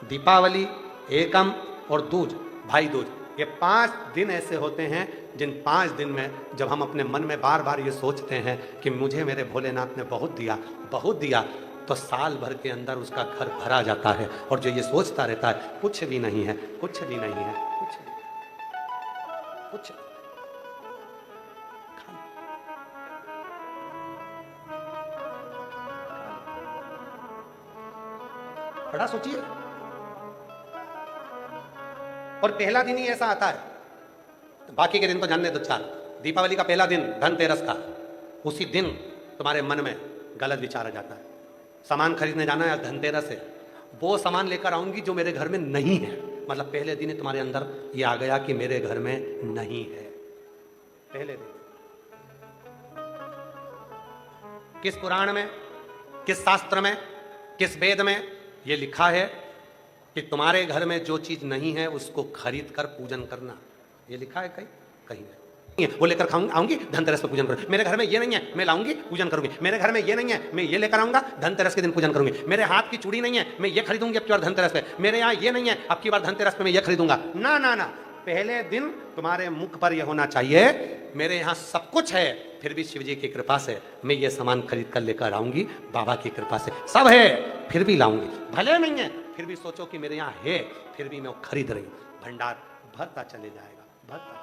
दीपावली, एकम और दूज, भाई दूज, ये 5 दिन ऐसे होते हैं जिन 5 दिन में जब हम अपने मन में बार बार ये सोचते हैं कि मुझे मेरे भोलेनाथ ने बहुत दिया, तो साल भर के अंदर उसका घर भरा जाता है। और जो ये सोचता रहता है कुछ भी नहीं है, कुछ भी नहीं है, कुछ बड़ा सोचिए। और पहला दिन ही ऐसा आता है, बाकी के दिन तो जानने दो 4। दीपावली का पहला दिन धनतेरस का, उसी दिन तुम्हारे मन में गलत विचार आ जाता है, सामान खरीदने जाना है, धनतेरस है, वो सामान लेकर आऊंगी जो मेरे घर में नहीं है। मतलब पहले दिन ही तुम्हारे अंदर ये आ गया कि मेरे घर में नहीं है। पहले दिन किस पुराण में, किस शास्त्र में, किस वेद में ये लिखा है कि तुम्हारे घर में जो चीज नहीं है उसको खरीद कर पूजन करना? ये लिखा है कहीं नहीं। वो लेकर आऊंगी, धनतेरस पर पूजन करूंगी। मेरे घर में ये नहीं है, मैं लाऊंगी, पूजन करूंगी। मेरे घर में ये नहीं है, मैं ये लेकर आऊंगा, धनतेरस के दिन पूजन करूंगी। मेरे हाथ की चूड़ी नहीं है, मैं ये खरीदूंगी अब की बार धनतेरस पे। मेरे यहाँ ये नहीं है, अब की बार धनतेरस पे मैं ये खरीदूंगा। ना ना ना, पहले दिन तुम्हारे मुख पर यह होना चाहिए मेरे यहाँ सब कुछ है, फिर भी शिव जी की कृपा से मैं ये सामान खरीद कर लेकर आऊंगी, बाबा की कृपा से सब है फिर भी लाऊंगी। भले नहीं है फिर भी सोचो कि मेरे यहाँ है, फिर भी मैं खरीद रही हूँ। भंडार भरता चले जाएगा, भरता चले।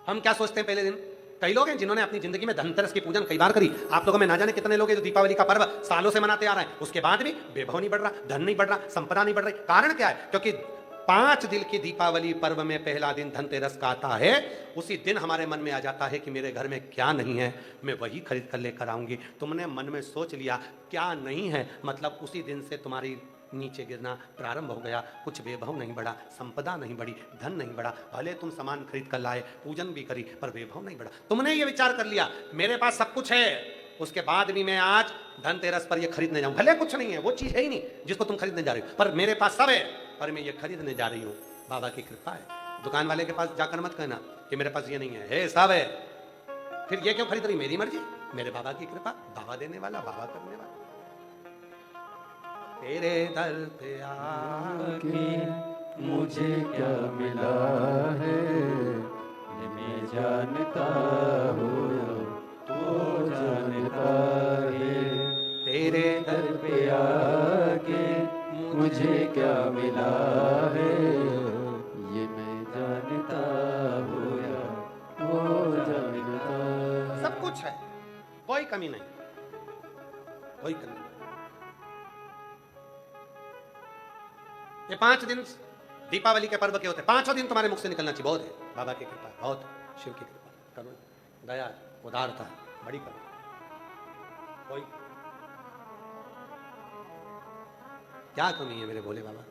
हम क्या सोचते हैं पहले दिन? कई लोग हैं जिन्होंने अपनी जिंदगी में धनतेरस की पूजन कई बार करी। आप लोगों में ना जाने कितने लोग हैं जो दीपावली का पर्व सालों से मनाते आ रहे हैं, उसके बाद भी वैभव नहीं बढ़ रहा, धन नहीं बढ़ रहा, संपदा नहीं बढ़ रही। कारण क्या है? क्योंकि 5 दिन की दीपावली पर्व में पहला दिन धनतेरस का आता है, उसी दिन हमारे मन में आ जाता है कि मेरे घर में क्या नहीं है, मैं वही खरीद कर लेकर आऊंगी। तुमने मन में सोच लिया क्या नहीं है, मतलब उसी दिन से तुम्हारी नीचे गिरना प्रारंभ हो गया। कुछ वैभव नहीं बढ़ा, संपदा नहीं बढ़ी, धन नहीं बढ़ा। भले तुम सामान खरीद कर लाए, पूजन भी करी, पर वैभव नहीं बढ़ा। तुमने ये विचार कर लिया मेरे पास सब कुछ है, उसके बाद भी मैं आज धनतेरस पर ये खरीदने जाऊं। भले कुछ नहीं है, वो चीज है ही नहीं जिसको तुम खरीदने जा रही हो, पर मेरे पास सब है, पर मैं ये खरीदने जा रही हूँ, बाबा की कृपा है। दुकान वाले के पास जाकर मत कहना कि मेरे पास ये नहीं है, सब है। फिर ये क्यों खरीद रही? मेरी मर्जी, मेरे बाबा की कृपा, बाबा देने वाला, बाबा करने वाला। तेरे दर पे आके मुझे क्या मिला है, ये मैं जानता हूँ तो जानता है। तेरे दर पे आके मुझे क्या मिला है, ये मैं जानता हूँ या वो जानता। सब कुछ है, कोई कमी नहीं, कोई कमी नहीं। ये 5 दिन दीपावली के पर्व के होते हैं, 5 दिन तुम्हारे मुख से निकलना चाहिए। बहुत है बाबा की कृपा, बहुत शिव की कृपा, करुण, दया, उदारता, बड़ी करुणा। कोई क्या कमी है मेरे भोले बाबा?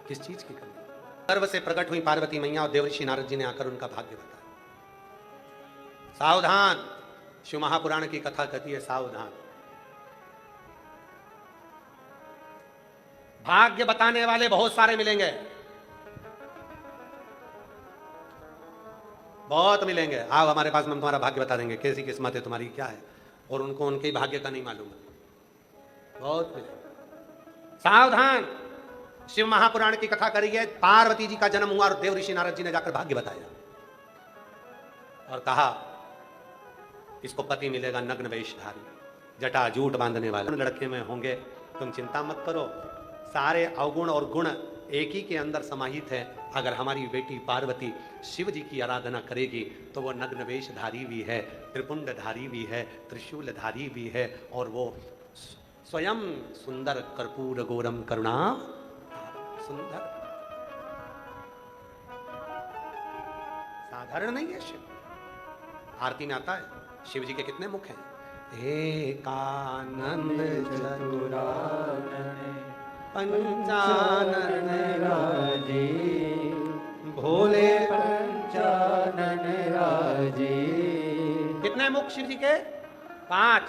किस चीज की कमी? गर्व से प्रकट हुई पार्वती मैया और देवर्षि नारद जी ने आकर उनका भाग्य बताया। सावधान, शिव महापुराण की कथा कहती है सावधान, भाग्य बताने वाले बहुत सारे मिलेंगे, बहुत मिलेंगे। आओ हमारे पास, हम तुम्हारा भाग्य बता देंगे, कैसी किस्मत है तुम्हारी, क्या है, और उनको उनके भाग्य का नहीं मालूम है, बहुत मिलेंगे। सावधान। शिव महापुराण की कथा करी है, पार्वती जी का जन्म हुआ और देव ऋषि नारद जी ने जाकर भाग्य बताया और कहा इसको पति मिलेगा नग्न वेशधारी, जटा जूट बांधने वाला लड़के में होंगे, तुम चिंता मत करो, सारे अवगुण और गुण एक ही के अंदर समाहित है। अगर हमारी बेटी पार्वती शिव जी की आराधना करेगी तो वो नग्न वेशधारी भी है, त्रिपुंडधारी भी है, त्रिशूलधारी भी है, और वो स्वयं सुंदर कर्पूर गौरम करुणा सुंदर, साधारण नहीं है शिव। आरती में आता है शिव जी के कितने मुख हैं, एकानंद चतुरानन पंचानन राजे, भोले पंचानन राजे। कितने मुख शिव जी के? 5।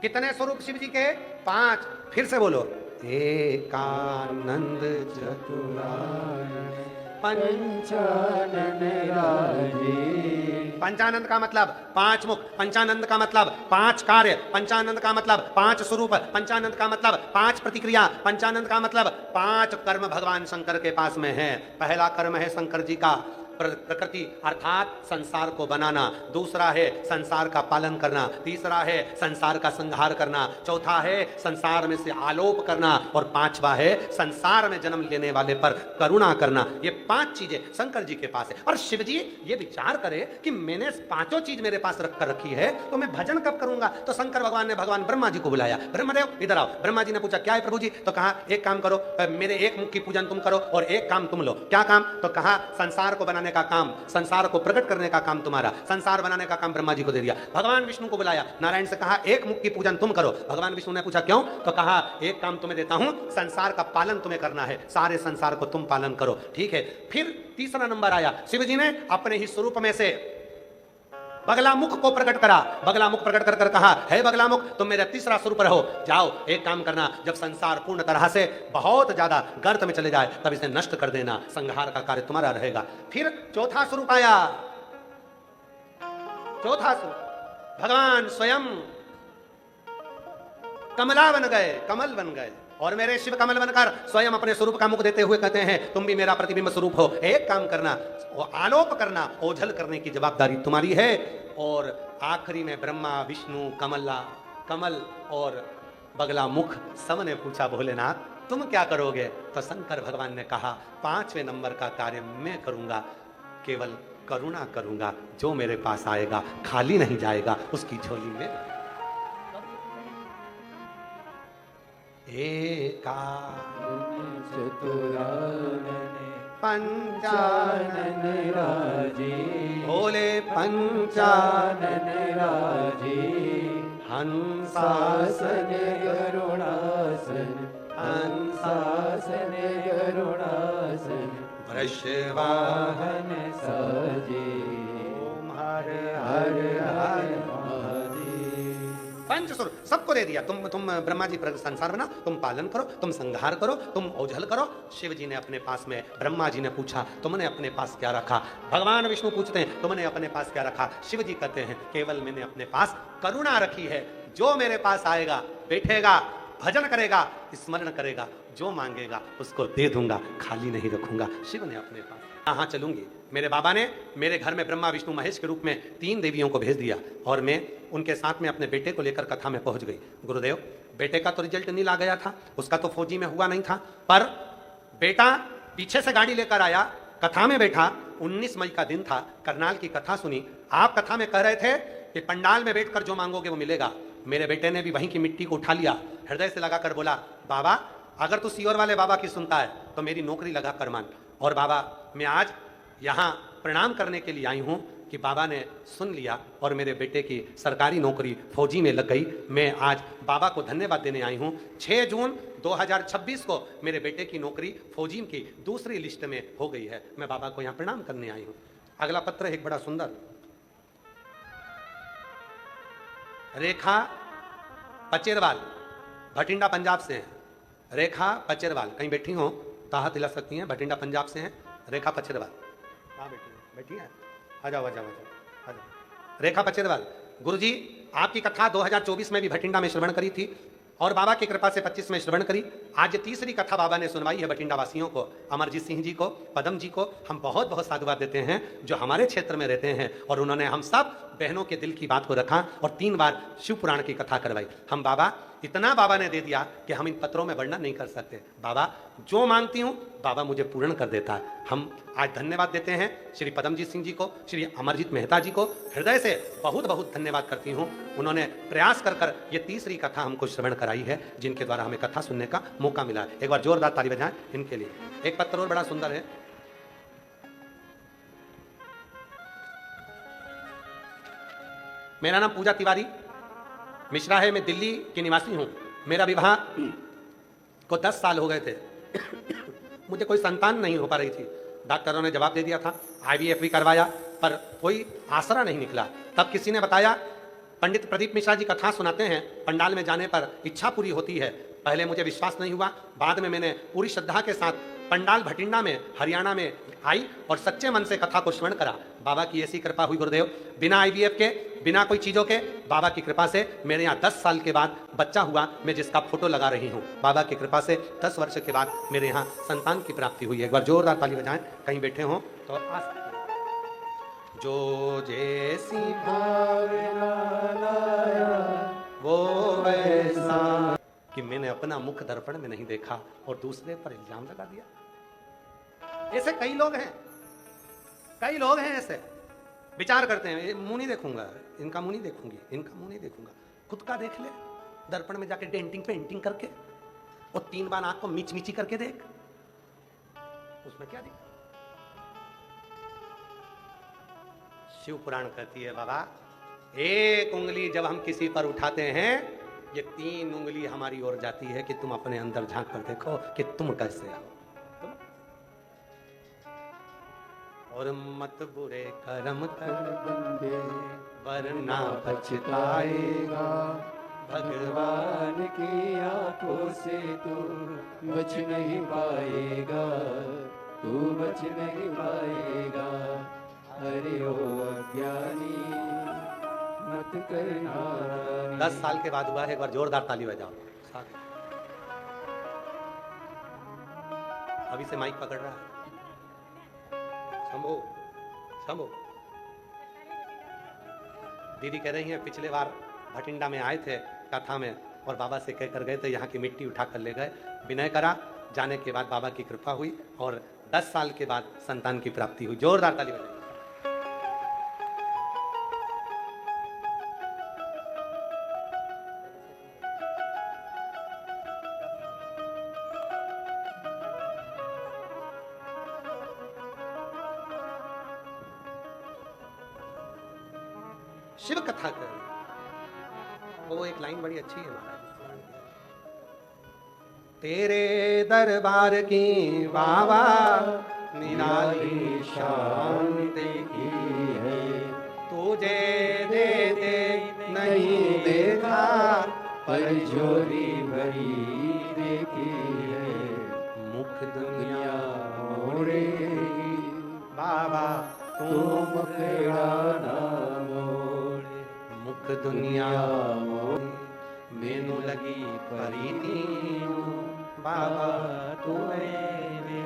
कितने स्वरूप शिव जी के? 5। फिर से बोलो, एकानंद चतुरानन पंचानन राजे। पंचानंद का मतलब 5 मुख, पंचानंद का मतलब 5 कार्य, पंचानंद का मतलब 5 स्वरूप, पंचानंद का मतलब 5 प्रतिक्रिया, पंचानंद का मतलब 5 कर्म भगवान शंकर के पास में है। पहला कर्म है शंकर जी का प्रकृति अर्थात संसार को बनाना, दूसरा है संसार का पालन करना, तीसरा है संसार का संहार करना, चौथा है संसार में से आलोप करना, और 5वां है संसार में जन्म लेने वाले पर करुणा करना। ये 5 चीजें शंकर जी के पास है। और शिव जी ये विचार करे कि मैंने 5 चीज मेरे पास रख कर रखी है तो मैं भजन कब करूंगा। तो शंकर भगवान ने भगवान ब्रह्मा जी को बुलाया, ब्रह्मदेव इधर आओ। ब्रह्मा जी ने पूछा क्या है प्रभु जी? तो कहा एक काम करो, मेरे एक मुख की पूजन तुम करो और एक काम तुम लो। क्या काम? तो कहा संसार को बनाने का काम, संसार को प्रकट करने का काम तुम्हारा, संसार बनाने का काम ब्रह्मा जी को दे दिया। भगवान विष्णु को बुलाया, नारायण से कहा एक मुख की पूजन तुम करो। भगवान विष्णु ने पूछा क्यों? तो कहा एक काम तुम्हें देता हूं, संसार का पालन तुम्हें करना है, सारे संसार को तुम पालन करो। ठीक है। फिर तीसरा नंबर आया, शिव जी ने अपने ही स्वरूप में से बगला मुख को प्रकट करा। बगला मुख प्रकट कर कहा है बगला मुख तुम मेरा तीसरा स्वरूप रहो, जाओ एक काम करना, जब संसार पूर्ण तरह से बहुत ज्यादा गर्त में चले जाए तब इसे नष्ट कर देना, संहार का कार्य तुम्हारा रहेगा। फिर चौथा स्वरूप आया, चौथा स्वरूप भगवान स्वयं कमला बन गए, कमल बन गए, और मेरे शिव कमल बनकर स्वयं अपने स्वरूप का मुख देते हुए कहते हैं तुम भी मेरा प्रतिबिंब स्वरूप हो, एक काम करना, वो आलोप करना, ओझल करने की जवाबदारी तुम्हारी है। और आखिरी में ब्रह्मा विष्णु कमल और बगला मुख सबने पूछा भोलेनाथ तुम क्या करोगे? तो शंकर भगवान ने कहा 5वें नंबर का कार्य मैं करूंगा, केवल करुणा करूंगा, जो मेरे पास आएगा खाली नहीं जाएगा, उसकी झोली में चतुरानन पंचानन राजे, भोले पंचानन राजे। हंसासन करुणासन, हंसासन करुणासन, वृषवाहन साजे। ओम हर हर हर हर महादेव। पंचस्वरूप सबको दे दिया। तुम ब्रह्मा जी संसार बना, तुम पालन करो, तुम संहार करो, तुम ओझल करो। शिव जी ने अपने पास में, ब्रह्मा जी ने पूछा तुमने अपने पास क्या रखा? भगवान विष्णु पूछते हैं तुमने अपने पास क्या रखा? शिव जी कहते हैं केवल मैंने अपने पास करुणा रखी है, जो मेरे पास आएगा, बैठेगा, भजन करेगा, स्मरण करेगा, जो मांगेगा उसको दे दूंगा, खाली नहीं रखूंगा। शिव ने अपने पास कहाँ चलूंगी। मेरे बाबा ने मेरे घर में ब्रह्मा विष्णु महेश के रूप में 3 देवियों को भेज दिया और मैं उनके साथ में अपने बेटे को लेकर कथा में पहुंच गई। गुरुदेव बेटे का तो रिजल्ट नहीं ला गया था, उसका तो फौजी में हुआ नहीं था, पर बेटा पीछे से गाड़ी लेकर आया, कथा में बैठा। 19 मई का दिन था, करनाल की कथा सुनी। आप कथा में कह रहे थे कि पंडाल में बैठकर जो मांगोगे वो मिलेगा। मेरे बेटे ने भी वहीं की मिट्टी को उठा लिया, हृदय से लगाकर बोला बाबा अगर तू सीहोर वाले बाबा की सुनता है तो मेरी नौकरी लगा कर मान। और बाबा मैं आज यहाँ प्रणाम करने के लिए आई हूँ कि बाबा ने सुन लिया और मेरे बेटे की सरकारी नौकरी फौजी में लग गई। मैं आज बाबा को धन्यवाद देने आई हूँ। 6 जून 2026 को मेरे बेटे की नौकरी फौजी की दूसरी लिस्ट में हो गई है। मैं बाबा को यहाँ प्रणाम करने आई हूँ। अगला पत्र एक बड़ा सुंदर, रेखा पचेरवाल भटिंडा पंजाब से है। रेखा पचेरवाल कहीं बैठी हो तो हाथ हिला सकती हैं, भटिंडा पंजाब से हैं। रेखा पचेरवाल कहाँ बैठी है? बैठी है, आ जाओ आ जाओ आ जाओ आ जाओ। रेखा पचेरवाल, गुरुजी आपकी कथा 2024 में भी भटिंडा में श्रवण करी थी और बाबा की कृपा से 25 में श्रवण करी। आज ये तीसरी कथा बाबा ने सुनवाई है भटिंडा वासियों को, अमरजीत सिंह जी को, पदम जी को। हम बहुत बहुत साधुवाद देते हैं जो हमारे क्षेत्र में रहते हैं और उन्होंने हम सब बहनों के दिल की बात को रखा और 3 बार शिव पुराण की कथा करवाई। हम बाबा इतना बाबा ने दे दिया कि हम इन पत्रों में वर्णन नहीं कर सकते। बाबा जो मांगती हूँ बाबा मुझे पूर्ण कर देता है। हम आज धन्यवाद देते हैं श्री पदमजीत सिंह जी को, श्री अमरजीत मेहता जी को हृदय से बहुत बहुत धन्यवाद करती हूँ। उन्होंने प्रयास कर कर ये तीसरी कथा हमको श्रवण कराई है, जिनके द्वारा हमें कथा सुनने का मौका मिला है। एक बार जोरदार ताली बजाएं इनके लिए। एक पत्र और बड़ा सुंदर है। मेरा नाम पूजा तिवारी मिश्रा है, मैं दिल्ली की निवासी हूँ। मेरा विवाह को 10 साल हो गए थे। मुझे कोई संतान नहीं हो पा रही थी। डॉक्टरों ने जवाब दे दिया था, IVF भी करवाया पर कोई आसरा नहीं निकला। तब किसी ने बताया पंडित प्रदीप मिश्रा जी कथा सुनाते हैं, पंडाल में जाने पर इच्छा पूरी होती है। पहले मुझे विश्वास नहीं हुआ, बाद में मैंने पूरी श्रद्धा के साथ पंडाल भटिंडा में हरियाणा में आई और सच्चे मन से कथा को श्रवण करा। बाबा की ऐसी कृपा हुई गुरुदेव, बिना IVF के, बिना कोई चीज़ों के, बाबा की कृपा से मेरे यहाँ 10 साल के बाद बच्चा हुआ, मैं जिसका फोटो लगा रही हूँ। बाबा की कृपा से 10 वर्ष के बाद मेरे यहाँ संतान की प्राप्ति हुई है। एक बार जोरदार ताली बजाएं, कहीं बैठे हों तो आ सकते हैं। जो जैसी भावना लाया वो वैसा, कि मैंने अपना मुख दर्पण में नहीं देखा और दूसरे पर इल्जाम लगा दिया। ऐसे कई लोग हैं, कई लोग हैं ऐसे विचार करते हैं, मुंह नहीं देखूंगा, इनका मुंह नहीं देखूंगी, इनका मुंह नहीं देखूंगा। खुद का देख ले दर्पण में जाके डेंटिंग पेंटिंग करके और 3 बार आंख को मीच मीची करके देख, उसमें क्या दिखा। शिव पुराण कहती है बाबा, एक उंगली जब हम किसी पर उठाते हैं, ये 3 उंगली हमारी ओर जाती है कि तुम अपने अंदर झांक कर देखो कि तुम कैसे हो। और मत बुरे कर्म कर बंदे वरना पछताएगा, भगवान की आंखों से तू बच नहीं पाएगा, तू बच नहीं पाएगा। अरे ओ अज्ञानी मत करना। 10 साल के बाद हुआ है, एक बार जोरदार ताली बजाओ। अभी से माइक पकड़ रहा है, शंभो शंभो। दीदी कह रही हैं पिछले बार भटिंडा में आए थे कथा में और बाबा से कहकर गए थे, यहाँ की मिट्टी उठा कर ले गए, विनय करा, जाने के बाद बाबा की कृपा हुई और 10 साल के बाद संतान की प्राप्ति हुई। जोरदार ताली बजाइए। शिव कथा कर, वो एक लाइन बड़ी अच्छी है महाराज। तेरे दरबार की बाबा निराली शान देखी है, तुझे देते नहीं देखा पर झोली भरी देखी है। मुख दुनिया मोड़ेगी बाबा तू मुखड़ा ना मोड़े, मुख दुनिया मेनू लगी परीती बाबा तू मेरे।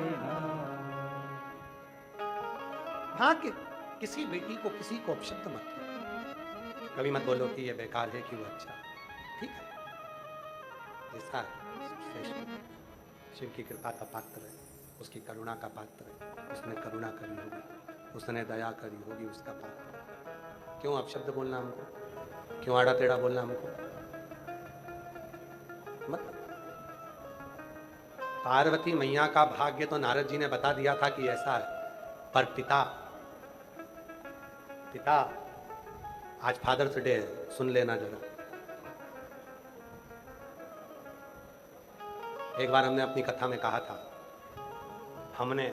हाँ कि किसी बेटी को किसी को अपशब्द मत करो, कभी मत बोलो कि ये बेकार है कि वो अच्छा है। ठीक है, ऐसा शिव की कृपा का पात्र है, उसकी करुणा का पात्र है, उसने करुणा करी होगी, उसने दया करी होगी, उसका पात्र है। क्यों अपशब्द बोलना हमको, क्यों आड़ा टेढ़ा बोलना हमको? मत। पार्वती मैया का भाग्य तो नारद जी ने बता दिया था कि ऐसा है, पर पिता आज फादर्स डे है, सुन लेना जरा। एक बार हमने अपनी कथा में कहा था, हमने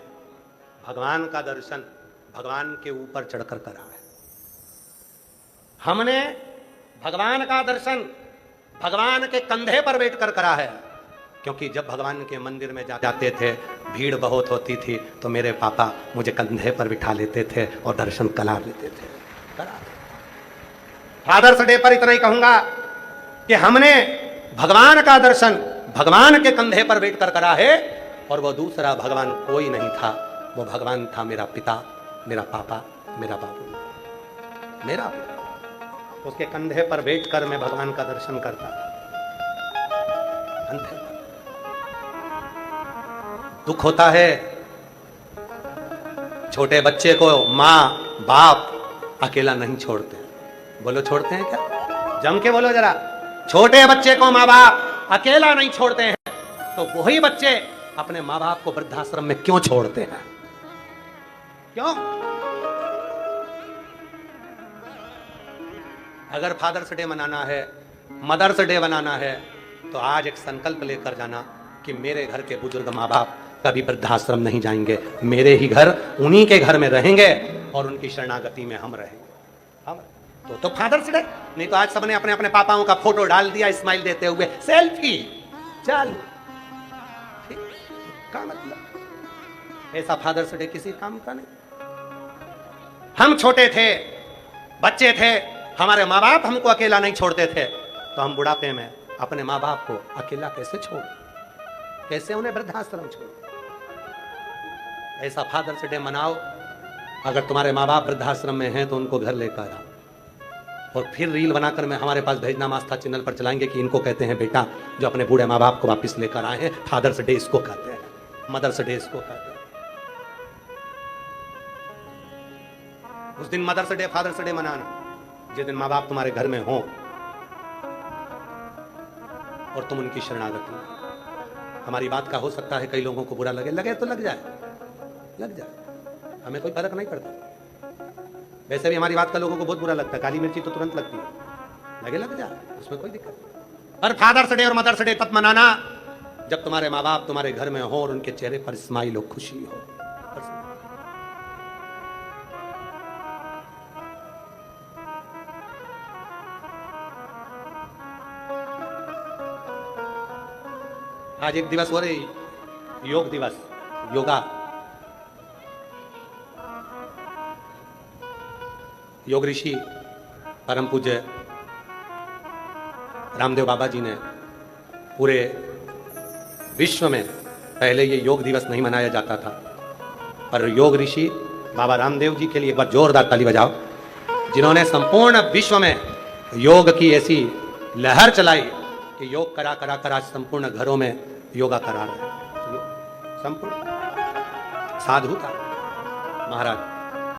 भगवान का दर्शन भगवान के ऊपर चढ़कर करा है। हमने भगवान का दर्शन भगवान के कंधे पर बैठकर करा है। क्योंकि जब भगवान के मंदिर में जाते थे, भीड़ बहुत होती थी, तो मेरे पापा मुझे कंधे पर बिठा लेते थे और दर्शन करा लेते थे। फादर्स डे पर इतना ही कहूंगा कि हमने भगवान का दर्शन भगवान के कंधे पर बैठकर करा है, और वो दूसरा भगवान कोई नहीं था, वो भगवान था मेरा पिता, मेरा पापा, मेरा बाबू, मेरा पिता। उसके कंधे पर बैठकर मैं भगवान का दर्शन करता था। कंधे पर दुख होता है, छोटे बच्चे को माँ बाप अकेला नहीं छोड़ते। बोलो छोड़ते हैं क्या? जम के बोलो जरा। छोटे बच्चे को माँ बाप अकेला नहीं छोड़ते हैं, तो वही बच्चे अपने माँ बाप को वृद्धाश्रम में क्यों छोड़ते हैं? क्यों? अगर फादर्स डे मनाना है, मदर्स डे मनाना है, तो आज एक संकल्प लेकर जाना कि मेरे घर के बुजुर्ग माँ बाप कभी वृद्धाश्रम नहीं जाएंगे, मेरे ही घर, उन्हीं के घर में रहेंगे और उनकी शरणागति में हम रहेंगे। हम तो फादर्स डे नहीं तो आज सबने अपने अपने पापाओं का फोटो डाल दिया स्माइल देते हुए, सेल्फी चल, क्या मतलब? ऐसा फादर्स डे किसी काम का नहीं। हम छोटे थे, बच्चे थे, हमारे माँ बाप हमको अकेला नहीं छोड़ते थे, तो हम बुढ़ापे में अपने माँ बाप को अकेला कैसे छोड़, कैसे उन्हें वृद्धाश्रम छोड़? ऐसा फादर्स डे मनाओ। अगर तुम्हारे माँ बाप वृद्धाश्रम में हैं तो उनको घर लेकर आओ, और फिर रील बनाकर मैं हमारे पास भेजना मास्ता चैनल पर चलाएंगे कि इनको कहते हैं बेटा जो अपने बूढ़े माँ बाप को वापस लेकर आए हैं। फादर्स डे इसको कहते हैं, मदर्स डे इसको कहते हैं। उस दिन मदर्स डे फादर्स डे मनाना जिस दिन माँ बाप तुम्हारे घर में हो और तुम उनकी शरणागति। हमारी बात का हो सकता है कई लोगों को बुरा लगे, लगे तो लग जाए, लग जाए, हमें कोई फर्क नहीं पड़ता। वैसे भी हमारी बात का लोगों को बहुत बुरा लगता है, काली मिर्ची तो तुरंत लगती है, लगे लग जाए, उसमें कोई दिक्कत नहीं। पर फादर्स डे और मदर्स डे तब मनाना जब तुम्हारे माँ बाप तुम्हारे घर में हो और उनके चेहरे पर स्माइल हो, खुशी हो। आज एक दिवस हो रही, योग दिवस, योगा, योग ऋषि परम पूज्य रामदेव बाबा जी ने पूरे विश्व में, पहले ये योग दिवस नहीं मनाया जाता था, पर योग ऋषि बाबा रामदेव जी के लिए एक बार जोरदार ताली बजाओ, जिन्होंने संपूर्ण विश्व में योग की ऐसी लहर चलाई कि योग करा करा कर आज संपूर्ण घरों में योगा करा रहे हैं। संपूर्ण साधु था महाराज।